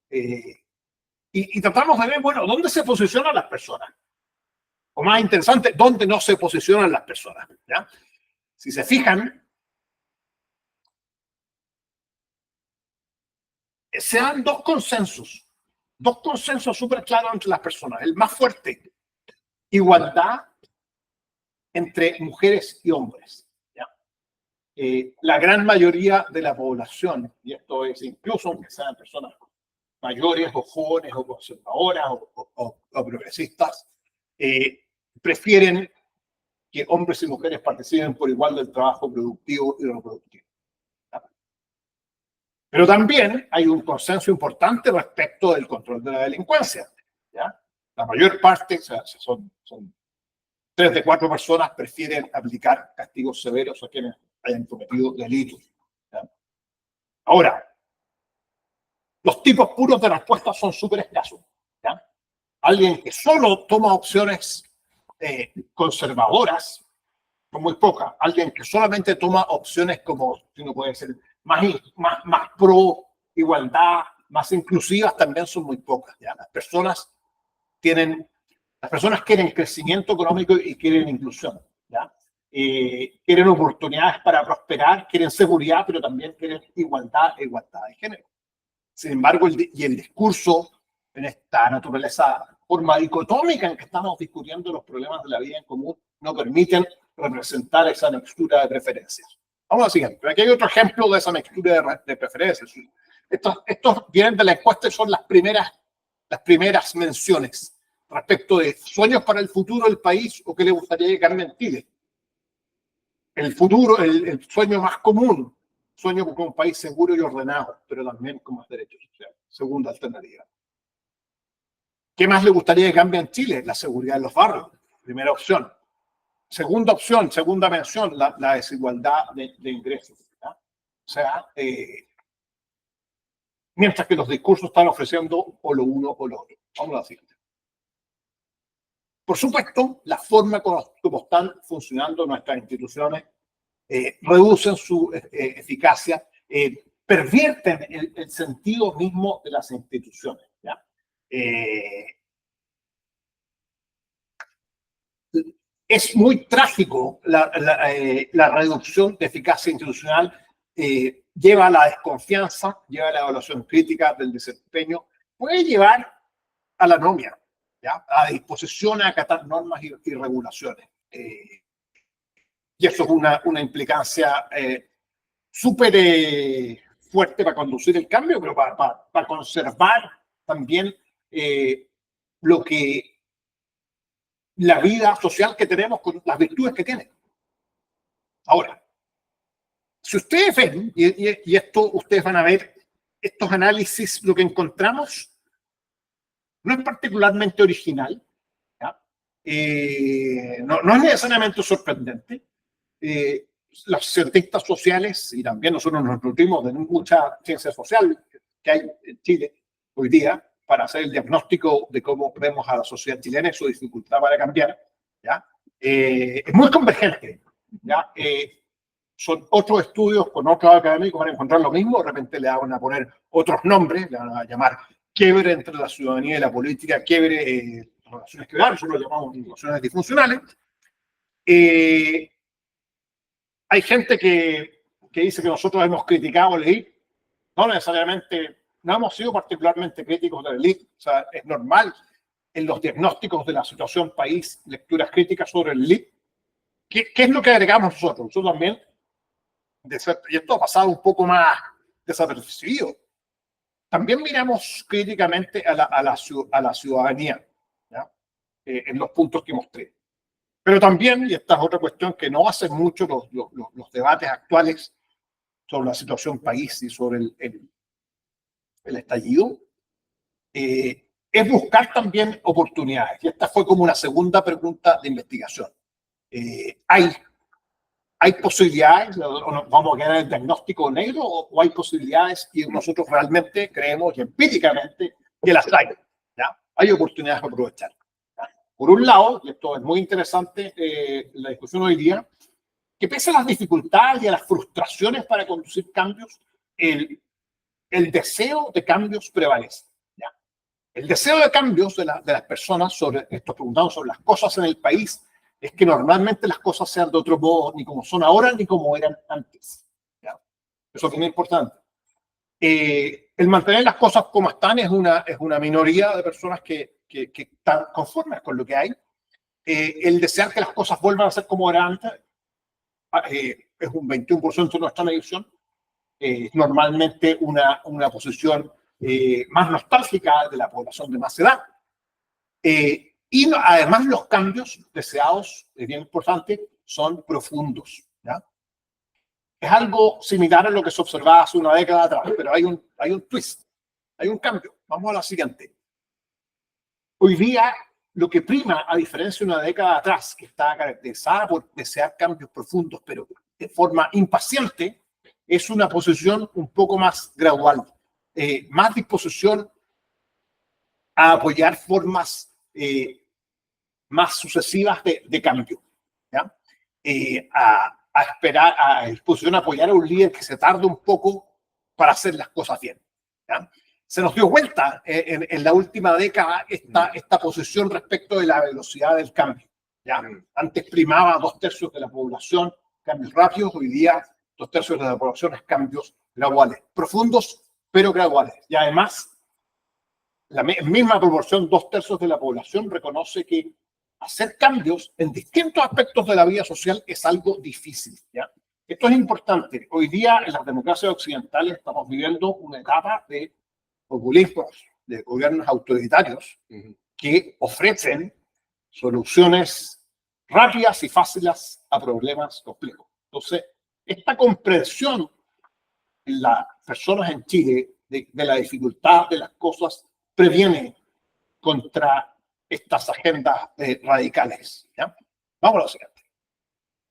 Y tratamos de ver, bueno, ¿dónde se posicionan las personas? O más interesante, ¿dónde no se posicionan las personas? ¿Ya? Si se fijan, se dan dos consensos súper claros entre las personas. El más fuerte, igualdad entre mujeres y hombres, ¿ya? La gran mayoría de la población, y esto es incluso aunque sean personas mayores o jóvenes o conservadoras o progresistas, prefieren que hombres y mujeres participen por igual del trabajo productivo y reproductivo. Pero también hay un consenso importante respecto del control de la delincuencia, ¿ya? La mayor parte, o sea, son 3 de 4 personas prefieren aplicar castigos severos a quienes hayan cometido delitos, ¿ya? Ahora, los tipos puros de respuesta son súper escasos, ¿ya? Alguien que solo toma opciones conservadoras, son muy pocas. Alguien que solamente toma opciones como, si no puede ser, más pro igualdad, más inclusivas, también son muy pocas, ¿ya? Las personas quieren crecimiento económico y quieren inclusión, ¿ya? Quieren oportunidades para prosperar, quieren seguridad, pero también quieren igualdad de género. Sin embargo, el discurso en esta naturaleza, forma dicotómica en que estamos discutiendo los problemas de la vida en común, no permiten representar esa mixtura de preferencias. Vamos al siguiente. Aquí hay otro ejemplo de esa mixtura de preferencias. Estos vienen de la encuesta y son las primeras menciones respecto de sueños para el futuro del país o qué le gustaría que cambie en Chile. El futuro, el sueño más común, sueño con un país seguro y ordenado, pero también con más derechos sociales. Segunda alternativa. ¿Qué más le gustaría que cambie en Chile? La seguridad en los barrios. Primera opción. Segunda opción, segunda mención, la desigualdad de ingresos. ¿Ya? O sea, mientras que los discursos están ofreciendo o lo uno o lo otro. Vamos a la siguiente. Por supuesto, la forma como están funcionando nuestras instituciones reducen su eficacia, pervierten el sentido mismo de las instituciones. ¿Ya? Es muy trágico la reducción de eficacia institucional, lleva a la desconfianza, lleva a la evaluación crítica del desempeño, puede llevar a la anomia, ¿ya? A disposición a acatar normas y regulaciones. Y eso es una implicancia súper fuerte para conducir el cambio, pero para conservar también lo que la vida social que tenemos con las virtudes que tiene. Ahora, si ustedes ven, y esto ustedes van a ver, estos análisis, lo que encontramos no es particularmente original, ¿ya? No es necesariamente sorprendente. Los cientistas sociales, y también nosotros nos nutrimos de mucha ciencia social que hay en Chile hoy día, para hacer el diagnóstico de cómo vemos a la sociedad chilena y su dificultad para cambiar, ¿ya? Es muy convergente, ¿ya? Son otros estudios con otros académicos van a encontrar lo mismo, de repente le van a poner otros nombres, le van a llamar quiebre entre la ciudadanía y la política, quiebre, relaciones quebradas, nosotros lo llamamos relaciones disfuncionales. Hay gente que dice que nosotros hemos criticado la élite, no necesariamente. No hemos sido particularmente críticos de la élite, o sea, es normal en los diagnósticos de la situación país, lecturas críticas sobre la élite. ¿Qué es lo que agregamos nosotros? Nosotros también, y esto ha pasado un poco más desapercibido, también miramos críticamente a la ciudadanía, ¿ya? En los puntos que mostré. Pero también, y esta es otra cuestión que no hacen mucho los debates actuales sobre la situación país y sobre el estallido, es buscar también oportunidades. Y esta fue como una segunda pregunta de investigación. ¿Hay posibilidades, o nos vamos a quedar en el diagnóstico negro, o hay posibilidades y nosotros realmente creemos y empíricamente que las hay? ¿Ya? Hay oportunidades para aprovechar. ¿Ya? Por un lado, y esto es muy interesante, la discusión hoy día, que pese a las dificultades y a las frustraciones para conducir cambios, el deseo de cambios prevalece. ¿Ya? El deseo de cambios de las personas sobre esto preguntado sobre las cosas en el país es que normalmente las cosas sean de otro modo, ni como son ahora ni como eran antes. ¿Ya? Eso es muy importante. El mantener las cosas como están es una minoría de personas que están conformes con lo que hay. El desear que las cosas vuelvan a ser como eran antes es un 21% de nuestra medición. Normalmente una posición más nostálgica de la población de más edad. Y además los cambios deseados, es bien importante, son profundos. ¿Ya? Es algo similar a lo que se observaba hace una década atrás, pero hay un twist, hay un cambio. Vamos a la siguiente. Hoy día lo que prima, a diferencia de una década atrás, que estaba caracterizada por desear cambios profundos, pero de forma impaciente, es una posición un poco más gradual, más disposición a apoyar formas más sucesivas de cambio, ¿ya? A esperar, a disposición a apoyar a un líder que se tarde un poco para hacer las cosas bien, ¿ya? Se nos dio vuelta en la última década esta posición respecto de la velocidad del cambio, ¿ya? Antes primaba 2/3 de la población cambios rápidos, hoy día 2/3 de la población es cambios graduales, profundos pero graduales. Y además, la misma proporción, 2/3 de la población reconoce que hacer cambios en distintos aspectos de la vida social es algo difícil, ¿ya? Esto es importante. Hoy día en las democracias occidentales estamos viviendo una etapa de populismos, de gobiernos autoritarios que ofrecen soluciones rápidas y fáciles a problemas complejos. Entonces, esta comprensión en las personas en Chile de la dificultad de las cosas previene contra estas agendas radicales, ¿ya? Vamos a lo siguiente.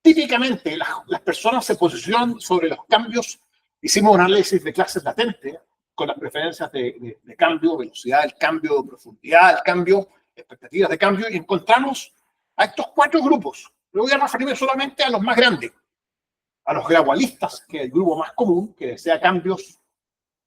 Típicamente, las personas se posicionan sobre los cambios. Hicimos un análisis de clases latentes con las preferencias de cambio, velocidad del cambio, profundidad del cambio, expectativas de cambio, y encontramos a estos 4 grupos. Me voy a referirme solamente a los más grandes, a los gradualistas, que es el grupo más común, que desea cambios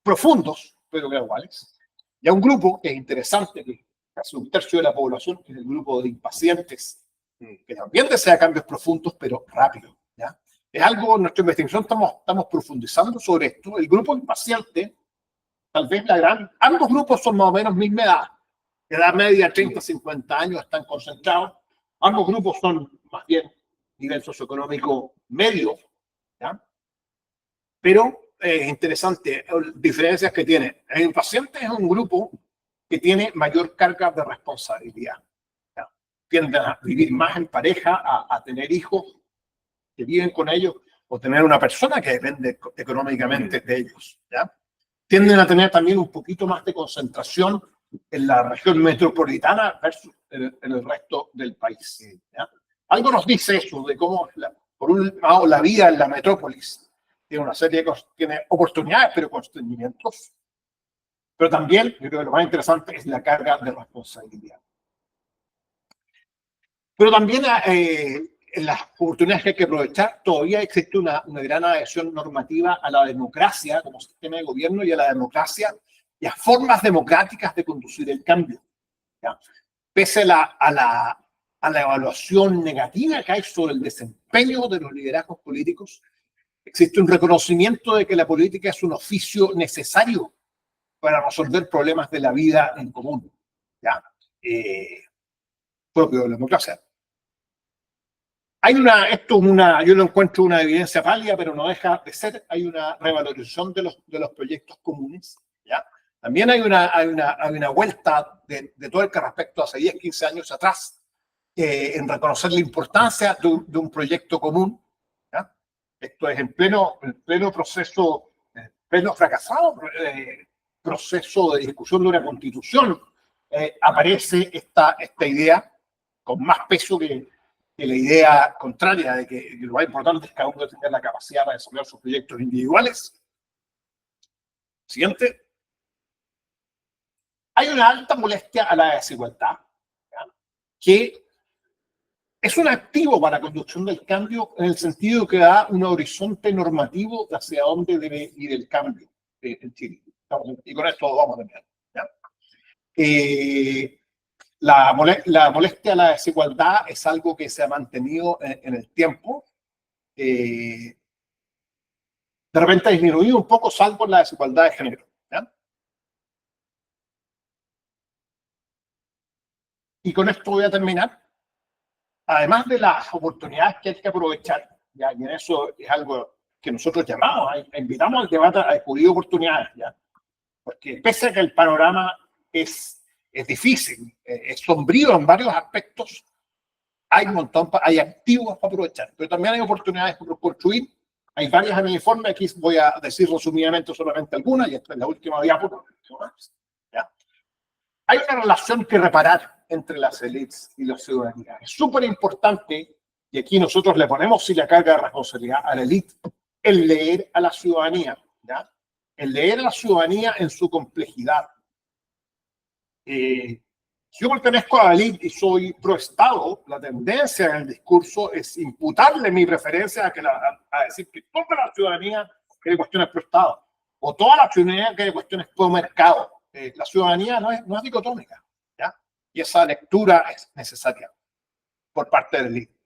profundos, pero graduales, y a un grupo que es interesante, que casi 1/3 de la población, que es el grupo de impacientes, que también desea cambios profundos, pero rápido, ¿ya? Es algo, en nuestra investigación estamos profundizando sobre esto. El grupo impaciente, tal vez ambos grupos son más o menos misma edad media, 30, 50 años, están concentrados. Ambos grupos son más bien nivel socioeconómico medio, ¿ya? Pero interesante, diferencias que tiene. El impaciente es un grupo que tiene mayor carga de responsabilidad, ¿ya? Tienden a vivir más en pareja, a tener hijos que viven con ellos, o tener una persona que depende económicamente de ellos, ¿ya? Tienden a tener también un poquito más de concentración en la región metropolitana versus en el resto del país, ¿ya? Algo nos dice eso de cómo, por un lado, la vida en la metrópolis tiene una serie de tiene oportunidades, pero constreñimientos. Pero también, yo creo que lo más interesante es la carga de responsabilidad. Pero también en las oportunidades que hay que aprovechar, todavía existe una gran adhesión normativa a la democracia como sistema de gobierno y a la democracia y a formas democráticas de conducir el cambio, ¿ya? Pese a la evaluación negativa que hay sobre el desempeño de los liderazgos políticos, existe un reconocimiento de que la política es un oficio necesario para resolver problemas de la vida en común, ¿ya? Propio de la democracia. Yo lo encuentro una evidencia válida, pero no deja de ser. Hay una revalorización de los proyectos comunes, ¿ya? También hay una vuelta de tuerca respecto a hace 10, 15 años atrás, en reconocer la importancia de un proyecto común, ¿ya? Esto es en pleno proceso, pleno fracasado proceso de discusión de una constitución, aparece esta idea con más peso que la idea contraria de que lo más importante es que cada uno tenga la capacidad de desarrollar sus proyectos individuales. Siguiente. Hay una alta molestia a la desigualdad, ¿ya? Que es un activo para la conducción del cambio en el sentido que da un horizonte normativo de hacia dónde debe ir el cambio en Chile. Y con esto vamos a terminar, ¿ya? La molestia a la desigualdad es algo que se ha mantenido en el tiempo. De repente ha disminuido un poco, salvo la desigualdad de género, ¿ya? Y con esto voy a terminar. Además de las oportunidades que hay que aprovechar, ¿ya? Y en eso es algo que nosotros invitamos al debate a descubrir oportunidades, ¿ya? Porque pese a que el panorama es difícil, es sombrío en varios aspectos, hay activos para aprovechar, pero también hay oportunidades por construir. Hay varias en el informe, aquí voy a decir resumidamente solamente algunas, y esta es la última diapositiva, ¿ya? Hay una relación que reparar entre las élites y la ciudadanía. Es súper importante, y aquí nosotros le ponemos sí la carga de responsabilidad a la élite, el leer a la ciudadanía, ¿ya? El leer a la ciudadanía en su complejidad. Yo pertenezco a la élite y soy pro-Estado. La tendencia en el discurso es imputarle mi preferencia a decir que toda la ciudadanía quiere cuestiones pro-Estado, o toda la ciudadanía quiere cuestiones pro-mercado. La ciudadanía no es dicotómica, ¿ya? Y esa lectura es necesaria por parte de la élite.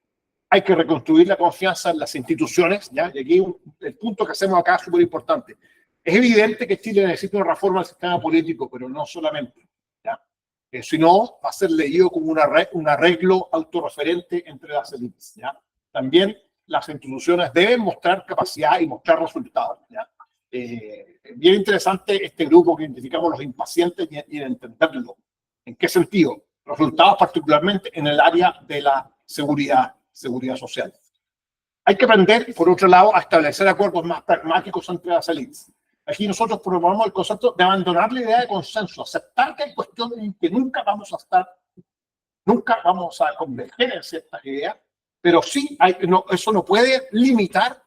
Hay que reconstruir la confianza en las instituciones, ¿ya? Y aquí el punto que hacemos acá es súper importante. Es evidente que Chile necesita una reforma del sistema político, pero no solamente, ¿ya? Si no, va a ser leído como un arreglo autorreferente entre las élites, ¿ya? También las instituciones deben mostrar capacidad y mostrar resultados, ¿ya? Bien interesante este grupo que identificamos los impacientes y en entenderlo. ¿En qué sentido? Resultados particularmente en el área de la seguridad social. Hay que aprender, por otro lado, a establecer acuerdos más pragmáticos entre las élites. Aquí nosotros promovemos el concepto de abandonar la idea de consenso, aceptar que hay cuestiones en que nunca vamos a converger en ciertas ideas, pero sí, eso no puede limitar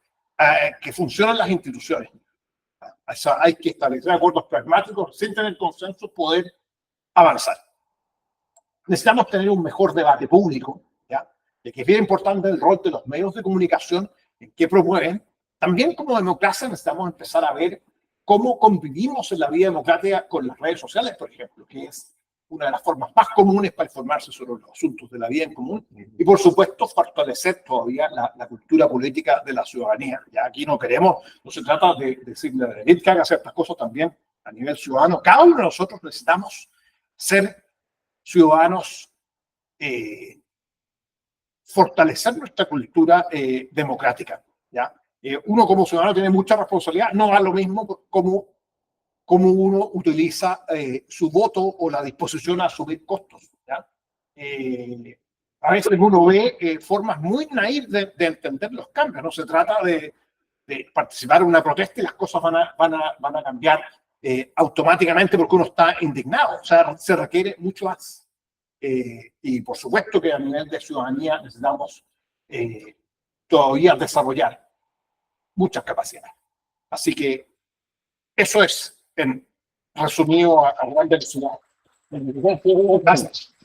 que funcionen las instituciones. O sea, hay que establecer acuerdos pragmáticos sin tener consenso, poder avanzar. Necesitamos tener un mejor debate público, ¿ya? De que es bien importante el rol de los medios de comunicación en que promueven. También como democracia necesitamos empezar a ver cómo convivimos en la vida democrática con las redes sociales, por ejemplo, que es una de las formas más comunes para informarse sobre los asuntos de la vida en común. Y, por supuesto, fortalecer todavía la cultura política de la ciudadanía. Ya aquí no se trata de decirle a la élite que haga ciertas cosas, también a nivel ciudadano. Cada uno de nosotros necesitamos ser ciudadanos, fortalecer nuestra cultura democrática, ¿ya? Uno como ciudadano tiene mucha responsabilidad, no da lo mismo como uno utiliza su voto o la disposición a asumir costos, ¿ya? A veces uno ve formas muy naif de entender los cambios. No se trata de participar en una protesta y las cosas van a cambiar automáticamente porque uno está indignado. O sea, se requiere mucho más. Y por supuesto que a nivel de ciudadanía necesitamos todavía desarrollar muchas capacidades. Así que eso es, en resumido, a gran velocidad. Gracias.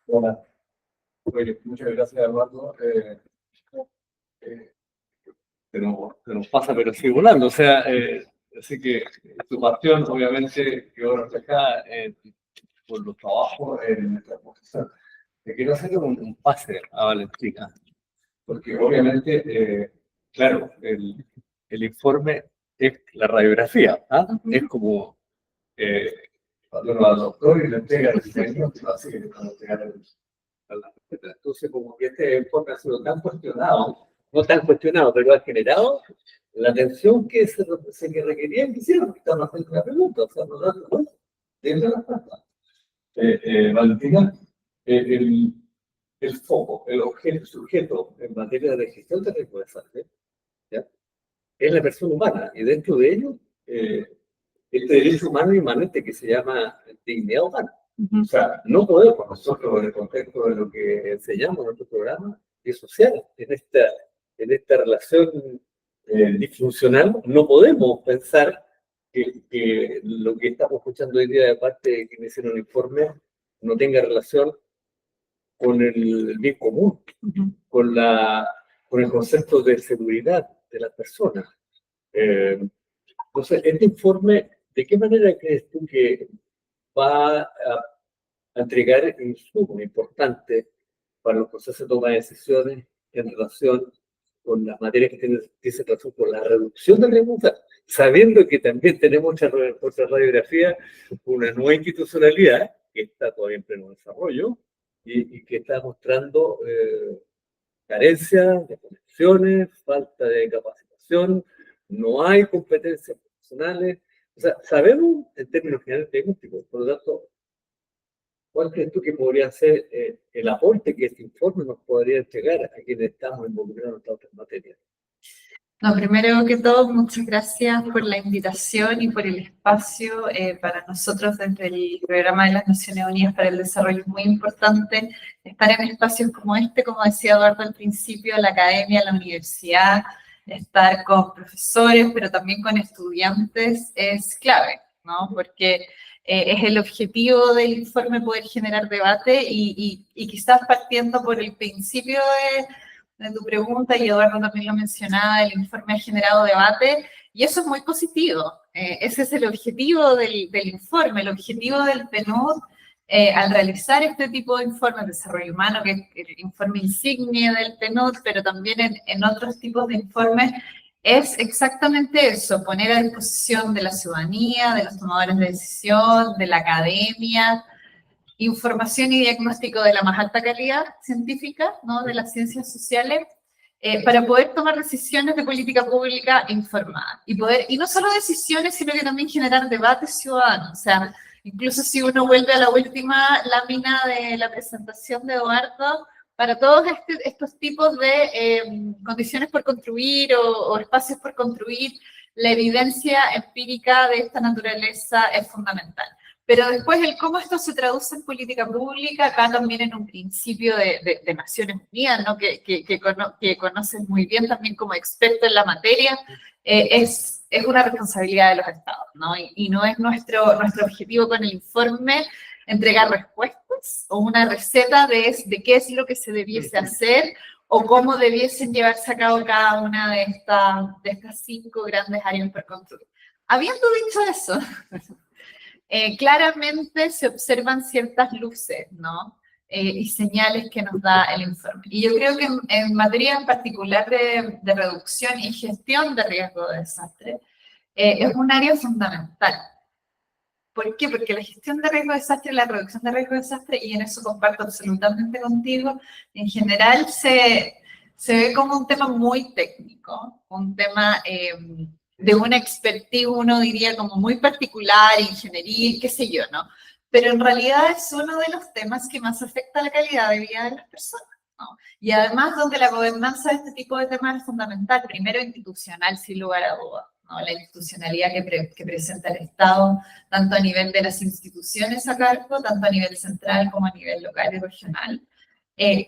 Hola. Oye, muchas gracias, Eduardo. Se nos pasa, pero sigue volando. O sea, así que tu pasión, obviamente, quedó reflejada por los trabajos en nuestra profesión. Te quiero hacer un pase a Valentina, porque obviamente, claro, el informe es la radiografía, ¿ah? Es como cuando uno va al doctor y le entrega el diagnóstico, así que cuando entrega la receta. Entonces, como que este informe ha sido tan cuestionado, no tan cuestionado, pero ha generado la atención que se requería que hicieron, porque estaban haciendo una pregunta, o sea, no dan cuenta de la respuesta. Valentina, el foco, el objeto, sujeto en materia de gestión de riesgo de salud, ¿ya? Es la persona humana, y dentro de ello, este derecho humano inmanente que se llama dignidad humana. O sea, no podemos nosotros, en el contexto de lo que enseñamos en nuestro programa, es social, en esta relación disfuncional, no podemos pensar que lo que estamos escuchando hoy día de parte de quienes hicieron el informe no tenga relación con el bien común, con el concepto de seguridad de las personas. Entonces, este informe, ¿de qué manera crees tú que va a entregar insumos importantes para los procesos de toma de decisiones en relación con las materias que tienen relación con la reducción del riesgo, sabiendo que también tenemos otra radiografía, una nueva institucionalidad que está todavía en pleno desarrollo y que está mostrando carencias de conexiones, falta de capacitación, no hay competencias profesionales. O sea, sabemos en términos generales diagnósticos, por lo tanto, ¿cuál crees tú que podría ser el aporte que este informe nos podría entregar a quienes estamos involucrados en estas otras materias? No, primero que todo, muchas gracias por la invitación y por el espacio. Para nosotros, desde el Programa de las Naciones Unidas para el Desarrollo, es muy importante estar en espacios como este, como decía Eduardo al principio, la academia, la universidad, estar con profesores, pero también con estudiantes, es clave, ¿no? Porque es el objetivo del informe poder generar debate y quizás partiendo por el principio de tu pregunta, y Eduardo también lo mencionaba, el informe ha generado debate, y eso es muy positivo. Ese es el objetivo del informe, el objetivo del PNUD, al realizar este tipo de informes de desarrollo humano, que es el informe insignia del PNUD, pero también en otros tipos de informes, es exactamente eso, poner a disposición de la ciudadanía, de los tomadores de decisión, de la academia, información y diagnóstico de la más alta calidad científica, ¿no? De las ciencias sociales, para poder tomar decisiones de política pública informada. Y no solo decisiones, sino que también generar debates ciudadanos. O sea, incluso si uno vuelve a la última lámina de la presentación de Eduardo, para todos estos tipos de condiciones por construir o espacios por construir, la evidencia empírica de esta naturaleza es fundamental. Pero después el cómo esto se traduce en política pública, acá también en un principio de Naciones Unidas, ¿no? que conoces muy bien también como experto en la materia, es una responsabilidad de los estados, ¿no? Y no es nuestro objetivo con el informe entregar respuestas o una receta de qué es lo que se debiese hacer o cómo debiesen llevarse a cabo cada una de estas 5 grandes áreas por construir. Habiendo dicho eso, claramente se observan ciertas luces, ¿no? Y señales que nos da el informe. Y yo creo que en materia en particular de reducción y gestión de riesgo de desastre, es un área fundamental. ¿Por qué? Porque la gestión de riesgo de desastre, la reducción de riesgo de desastre, y en eso comparto absolutamente contigo, en general se ve como un tema muy técnico, un tema de una expertise, uno diría como muy particular, ingeniería, qué sé yo, ¿no? Pero en realidad es uno de los temas que más afecta la calidad de vida de las personas, ¿no? Y además donde la gobernanza de este tipo de temas es fundamental, primero institucional, sin lugar a dudas, ¿no? La institucionalidad que presenta el Estado, tanto a nivel de las instituciones a cargo, tanto a nivel central como a nivel local y regional.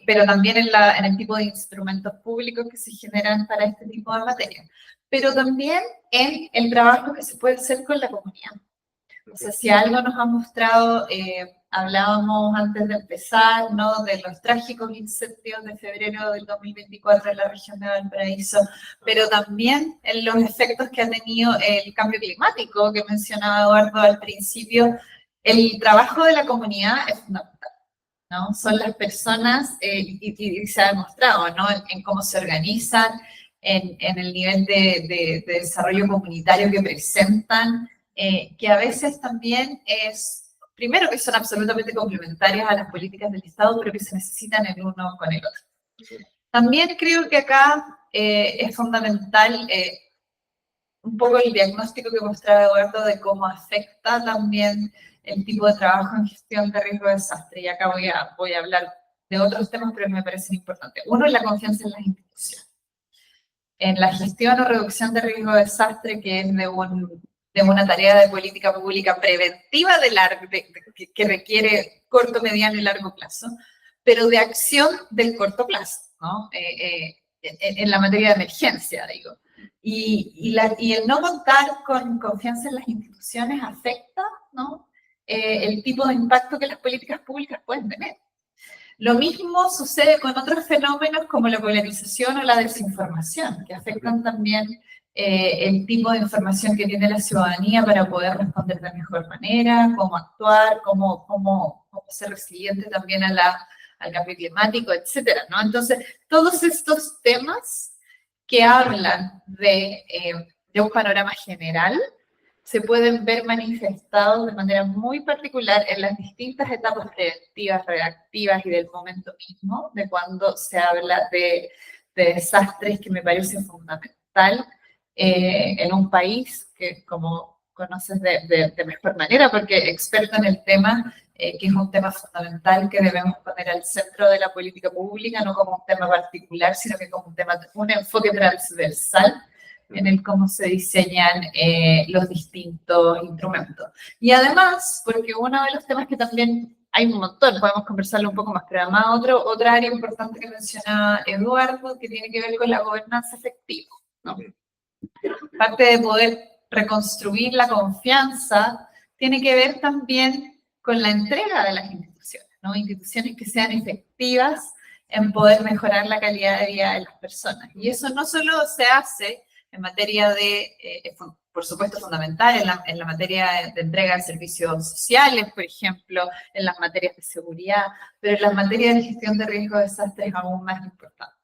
Pero también en el tipo de instrumentos públicos que se generan para este tipo de materias. Pero también en el trabajo que se puede hacer con la comunidad. O sea, si algo nos ha mostrado, hablábamos antes de empezar, ¿no? De los trágicos incendios de febrero del 2024 en la región de Valparaíso, pero también en los efectos que ha tenido el cambio climático que mencionaba Eduardo al principio. El trabajo de la comunidad es fundamental, ¿no? Son las personas, y se ha demostrado, ¿no? En cómo se organizan, en el nivel de desarrollo comunitario que presentan, que a veces también es, primero que son absolutamente complementarias a las políticas del Estado, pero que se necesitan el uno con el otro. También creo que acá es fundamental un poco el diagnóstico que mostraba Eduardo de cómo afecta también el tipo de trabajo en gestión de riesgo de desastre. Y acá voy a hablar de otros temas, pero me parecen importantes. Uno es la confianza en las instituciones. En la gestión o reducción de riesgo de desastre, que es de una tarea de política pública preventiva que requiere corto, mediano y largo plazo, pero de acción del corto plazo, ¿no? En la materia de emergencia, digo. Y el no contar con confianza en las instituciones afecta, ¿no? El tipo de impacto que las políticas públicas pueden tener. Lo mismo sucede con otros fenómenos como la polarización o la desinformación, que afectan también el tipo de información que tiene la ciudadanía para poder responder de mejor manera, cómo actuar, cómo ser resiliente también al cambio climático, etcétera, ¿no? Entonces, todos estos temas que hablan de un panorama general se pueden ver manifestados de manera muy particular en las distintas etapas preventivas, reactivas y del momento mismo, de cuando se habla de desastres, que me parece fundamental en un país que, como conoces de mejor manera, porque experto en el tema, que es un tema fundamental que debemos poner al centro de la política pública, no como un tema particular, sino que como un enfoque transversal en el cómo se diseñan los distintos instrumentos. Y además, porque uno de los temas que también hay un montón, podemos conversarlo un poco más, pero además otra área importante que mencionaba Eduardo, que tiene que ver con la gobernanza efectiva, ¿no? Parte de poder reconstruir la confianza tiene que ver también con la entrega de las instituciones, ¿no? Instituciones que sean efectivas en poder mejorar la calidad de vida de las personas. Y eso no solo se hace en materia por supuesto, fundamental en la materia de entrega de servicios sociales, por ejemplo, en las materias de seguridad, pero en las materias de gestión de riesgo de desastres es aún más importante.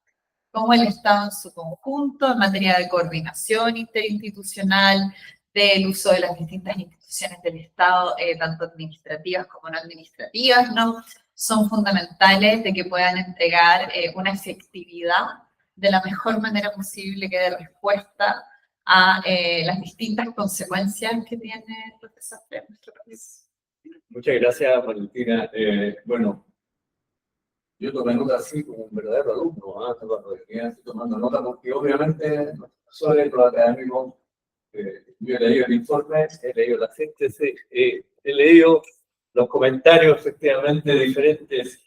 cómo el Estado en su conjunto, en materia de coordinación interinstitucional, del uso de las distintas instituciones del Estado, tanto administrativas como no administrativas, ¿no? Son fundamentales de que puedan entregar una efectividad de la mejor manera posible que dé respuesta a las distintas consecuencias que tiene los desastres en nuestro país. Muchas gracias, Valentina. Bueno, yo tomé nota así como un verdadero alumno, estoy tomando nota porque obviamente sobre los académicos, yo he leído el informe, he leído la síntesis, he leído los comentarios efectivamente de diferentes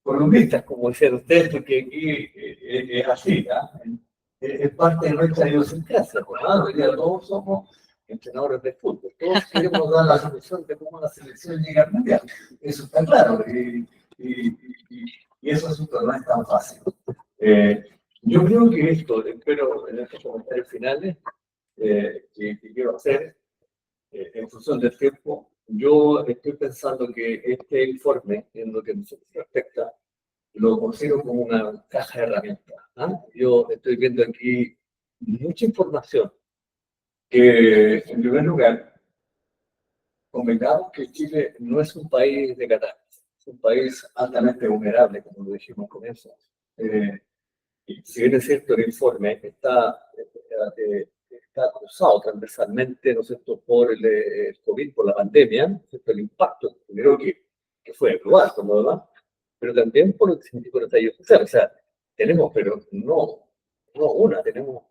columnistas, como decían ustedes, porque aquí es así, es parte de nuestra idiosincrasia, hoy día todos somos entrenadores de fútbol, todos queremos dar la solución de cómo la selección llega al mundial, eso está claro, y ese asunto no es tan fácil. Yo creo que esto, espero en estos comentarios finales que quiero hacer, en función del tiempo, yo estoy pensando que este informe, en lo que nos respecta, lo considero como una caja de herramientas. Yo estoy viendo aquí mucha información que, en primer lugar, convengamos que Chile no es un país de catástrofes, es un país altamente vulnerable, como lo dijimos al comienzo. Y si bien es cierto, el informe está cruzado transversalmente, ¿no es cierto?, por el COVID, por la pandemia, ¿no es cierto?, el impacto, primero que fue global, como lo demás, pero también por lo que significó el estallido social. O sea, tenemos, pero no una, tenemos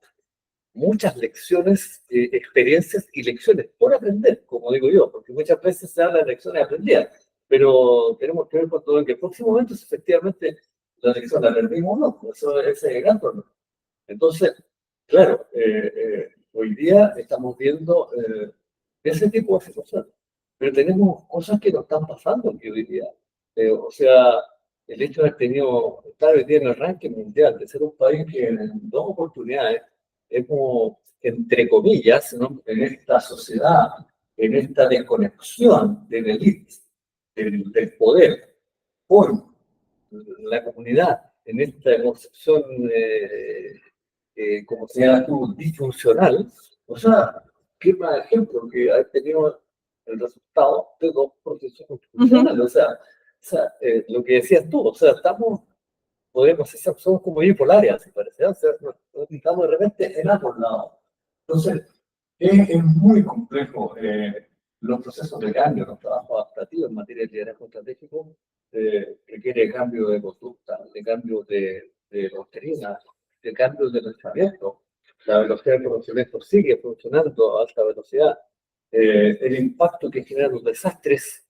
muchas lecciones, experiencias y lecciones por aprender, como digo yo, porque muchas veces se habla de lecciones aprendidas, pero tenemos que ver con todo en que en próximos momentos efectivamente la lección la aprendimos o no, eso es el gran problema. Entonces, claro, hoy día estamos viendo ese tipo de situaciones, pero tenemos cosas que nos están pasando aquí hoy día. O sea, el hecho de haber tenido, estar hoy día en el ranking mundial, de ser un país que en dos oportunidades hemos, entre comillas, ¿no?, en esta sociedad, en esta desconexión del élite, del poder, con la comunidad, en esta concepción, como se llama tú, disfuncional, o sea, qué más ejemplo que ha tenido el resultado de dos procesos constitucionales. O sea, lo que decías tú, o sea, podemos ser, somos como bipolares, así parece, o sea, estamos de repente en ambos lados. Entonces, es muy complejo los procesos de cambio, los trabajos adaptativos en materia de liderazgo estratégico, requiere cambio de conducta, de cambio de doctrina, de cambio de pensamiento. La velocidad del conocimiento sigue funcionando a alta velocidad. El impacto que generan los desastres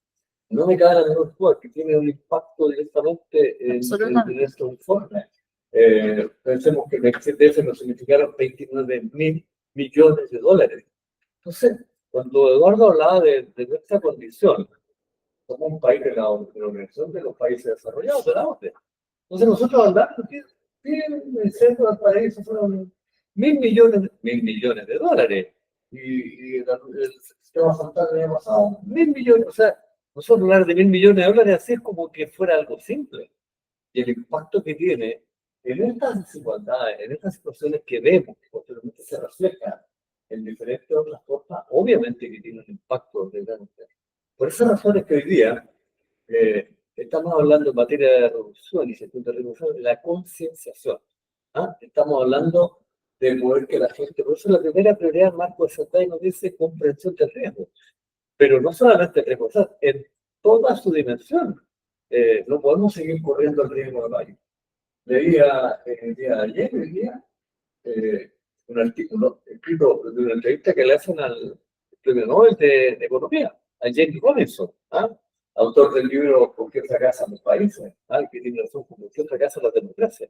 no me cabe la menor duda que tiene un impacto directamente en estos informes. Pensemos que el XTF nos significaron 29.000 millones de dólares. Entonces, cuando Eduardo hablaba de nuestra condición, somos un país de la Organización de los Países Desarrollados, de la OCDE. Entonces, nosotros hablamos que el centro del paraíso fueron mil millones de dólares. Y el sistema frontal del año pasado, 1.000 millones. O sea, nosotros hablar de 1.000 millones de dólares así es como que fuera algo simple. Y el impacto que tiene en estas desigualdades, en estas situaciones que vemos, que posteriormente se reflejan en diferentes otras cosas, obviamente que tiene un impacto de gran interés. Por esas razones que hoy día estamos hablando en materia de reducción y gestión de reducción de la concienciación. Estamos hablando de poder que la gente, por eso la primera prioridad Marco de Santay nos dice comprensión del riesgo, pero no solamente riesgo, o sea, en toda su dimensión. No podemos seguir corriendo el riesgo de fallo. Leía el día de ayer, un artículo escrito de una entrevista que le hacen al Premio Nobel de Economía, a James Robinson, autor del libro ¿Por qué fracasan los países? Que tiene razón, ¿por qué fracasan las democracias?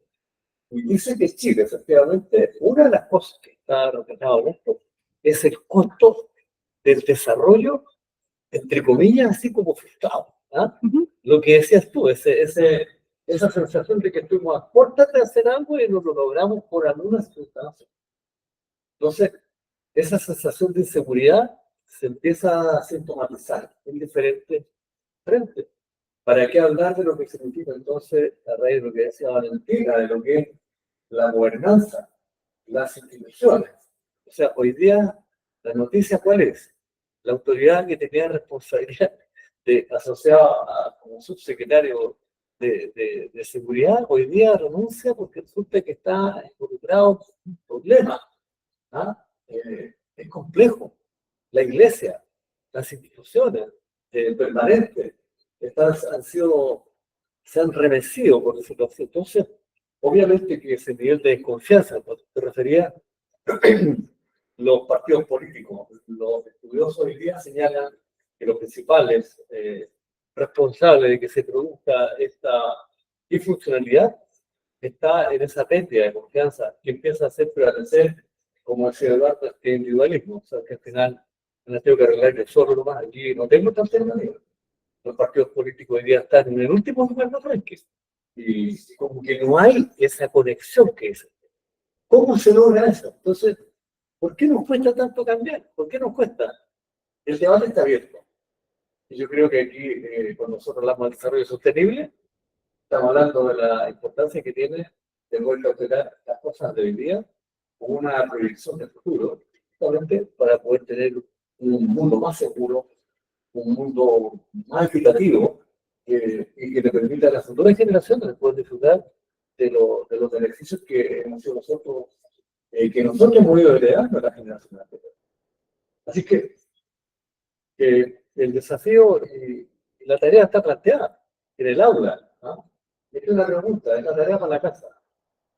Y dice que Chile, efectivamente, una de las cosas que está relacionado con esto es el costo del desarrollo, entre comillas, así como frustrado. Lo que decías tú, esa sensación de que estuvimos a puertas de hacer algo y no lo logramos por algunas circunstancias. Entonces, esa sensación de inseguridad se empieza a sintomatizar en diferentes frentes. ¿Para qué hablar de lo que significa entonces, a raíz de lo que decía Valentina, de lo que es la gobernanza, las instituciones? O sea, hoy día, la noticia, ¿cuál es? La autoridad que tenía responsabilidad de asociada como subsecretario de seguridad, hoy día renuncia porque resulta que está involucrado en un problema. ¿Ah? Es complejo. La iglesia, las instituciones permanentes, se han revestido por la situación. Entonces, obviamente que ese nivel de desconfianza, al que te refería, los partidos políticos, los estudiosos hoy día señalan que los principales responsables de que se produzca esta disfuncionalidad está en esa pérdida de confianza que empieza a hacer prevalecer, como decía Eduardo, este individualismo. O sea, que al final me tengo que arreglar yo solo nomás. Aquí no tengo tanta alternativa. Los partidos políticos hoy día están en el último lugar de ranking. Y como que no hay esa conexión que es. ¿Cómo se logra eso? Entonces, ¿por qué nos cuesta tanto cambiar? ¿Por qué nos cuesta? El debate está abierto. Y yo creo que aquí, cuando nosotros hablamos de desarrollo sostenible, estamos hablando de la importancia que tiene de poder cautelar las cosas de hoy día con una proyección del futuro, justamente para poder tener un mundo más seguro, un mundo más equitativo, y que le permita a las futuras generaciones poder disfrutar de los beneficios que hemos sido nosotros, que nosotros hemos ido heredando a las generaciones anteriores. Así que el desafío y la tarea está planteada en el aula, ¿no? Esta es una pregunta, es la tarea para la casa.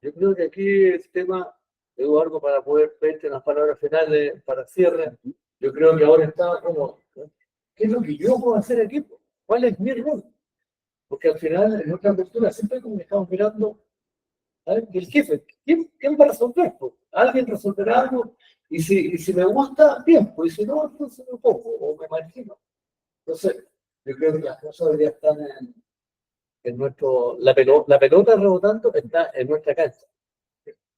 Yo creo que aquí el tema, Eduardo, para poder pedirte unas palabras finales para cierre, yo creo que ahora está como, ¿qué es lo que yo puedo hacer aquí? ¿Cuál es mi rol? Porque al final, en nuestra cultura, siempre como que estamos mirando a ver, el jefe, ¿quién va a resolver? Pues, alguien resolverá algo, y si me gusta, bien, pues si no, entonces me pongo, o me imagino. Entonces, yo creo que las cosas hoy día están en nuestro, la pelota rebotando está en nuestra cancha.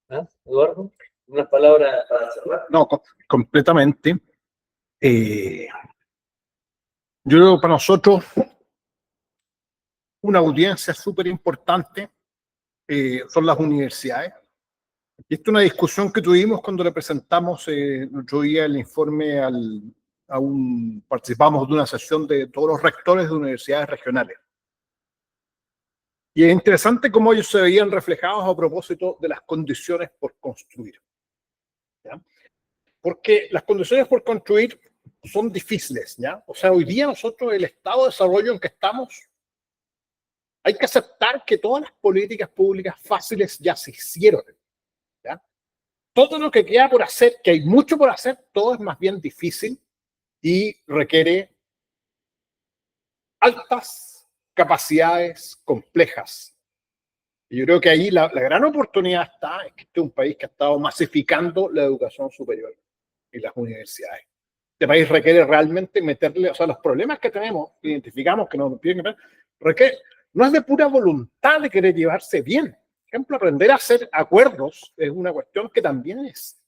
¿Ah? Eduardo, unas palabras para cerrar. No, completamente. Yo creo que para nosotros una audiencia súper importante son las universidades. Y esta es una discusión que tuvimos cuando le presentamos el otro día el informe participamos de una sesión de todos los rectores de universidades regionales. Y es interesante cómo ellos se veían reflejados a propósito de las condiciones por construir. ¿Ya? Porque las condiciones por construir son difíciles, ¿ya? O sea, hoy día nosotros, el estado de desarrollo en que estamos, hay que aceptar que todas las políticas públicas fáciles ya se hicieron, ¿ya? Todo lo que queda por hacer, que hay mucho por hacer, todo es más bien difícil y requiere altas capacidades complejas. Y yo creo que ahí la gran oportunidad está, es que este es un país que ha estado masificando la educación superior y las universidades. Este país requiere realmente meterle, o sea, los problemas que tenemos, identificamos que nos piden que requiere, no es de pura voluntad de querer llevarse bien. Por ejemplo, aprender a hacer acuerdos es una cuestión que también es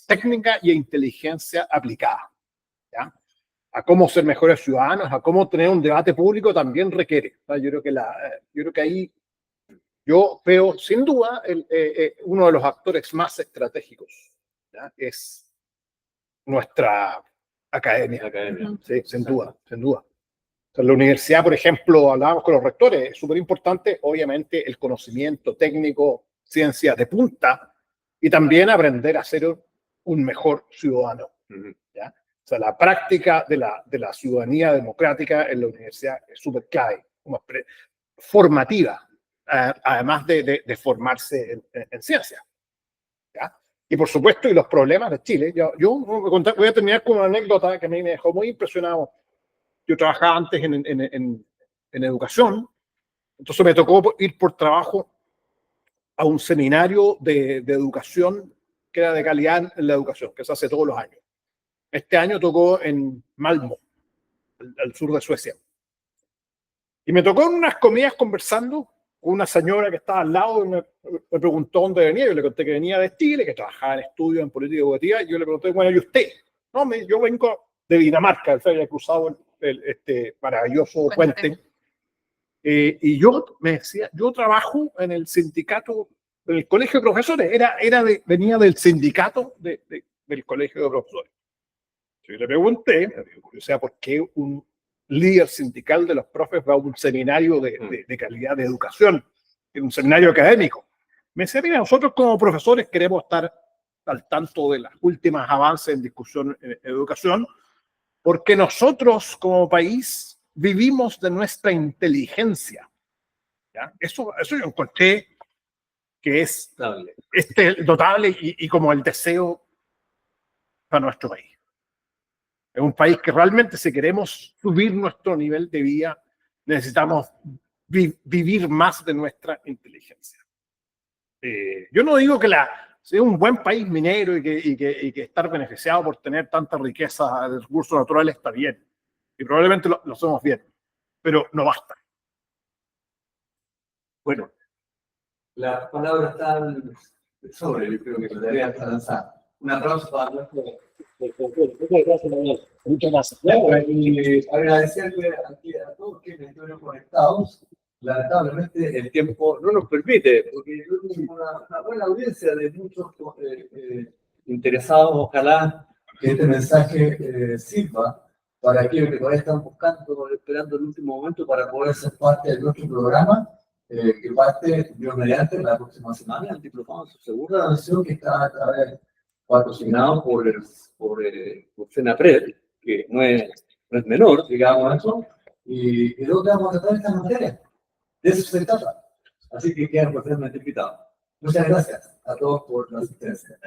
técnica y inteligencia aplicada, ¿ya? A cómo ser mejores ciudadanos, a cómo tener un debate público también requiere. O sea, yo creo que ahí yo veo sin duda uno de los actores más estratégicos, ¿ya? Es nuestra academia. Sí, sin duda, sin duda. O sea, la universidad, por ejemplo, hablábamos con los rectores, es súper importante, obviamente, el conocimiento técnico, ciencia de punta, y también aprender a ser un mejor ciudadano. ¿Ya? O sea, la práctica de la ciudadanía democrática en la universidad es súper clave, como formativa, además de formarse en ciencia. ¿Ya? Y por supuesto, y los problemas de Chile. Yo voy a terminar con una anécdota que a mí me dejó muy impresionado. Yo trabajaba antes en educación, entonces me tocó ir por trabajo a un seminario de educación que era de calidad en la educación, que se hace todos los años. Este año tocó en Malmö, al sur de Suecia. Y me tocó en unas comidas conversando con una señora que estaba al lado, y me preguntó dónde venía. Yo le conté que venía de Chile, que trabajaba en estudios en política educativa, y yo le pregunté, bueno, ¿y usted? No, yo vengo de Dinamarca, el había cruzado este maravilloso puente. Y yo me decía, yo trabajo en el sindicato, en el colegio de profesores, venía del sindicato del colegio de profesores. Yo le pregunté, o sea, ¿por qué un líder sindical de los profes va a un seminario de calidad de educación, en un seminario académico? Me decía, mira, nosotros como profesores queremos estar al tanto de las últimas avances en discusión en educación, porque nosotros como país vivimos de nuestra inteligencia. ¿Ya? Eso yo encontré que es notable y como el deseo para nuestro país. Es un país que realmente, si queremos subir nuestro nivel de vida, necesitamos vivir más de nuestra inteligencia. Yo no digo que sea un buen país minero y que estar beneficiado por tener tanta riqueza de recursos naturales está bien. Y probablemente lo hacemos bien, pero no basta. Bueno, las palabras están sobre, yo creo que la tarea está lanzada. Un aplauso para nuestro. Muchas gracias. Y agradecerle aquí a todos quienes estuvieron conectados. Lamentablemente el tiempo no nos permite, porque yo tengo una buena audiencia de muchos interesados. Ojalá que este mensaje sirva para aquellos que todavía están buscando, esperando el último momento para poder ser parte de nuestro programa, que parte, Dios mediante, la próxima semana, el Diplomado de Segunda Nación, que está a través patrocinado por Senapred, que no es menor, digamos eso, y donde vamos a tratar esta materia. De eso se trata. Así que quedan perfectamente invitados. Muchas gracias a todos por la asistencia.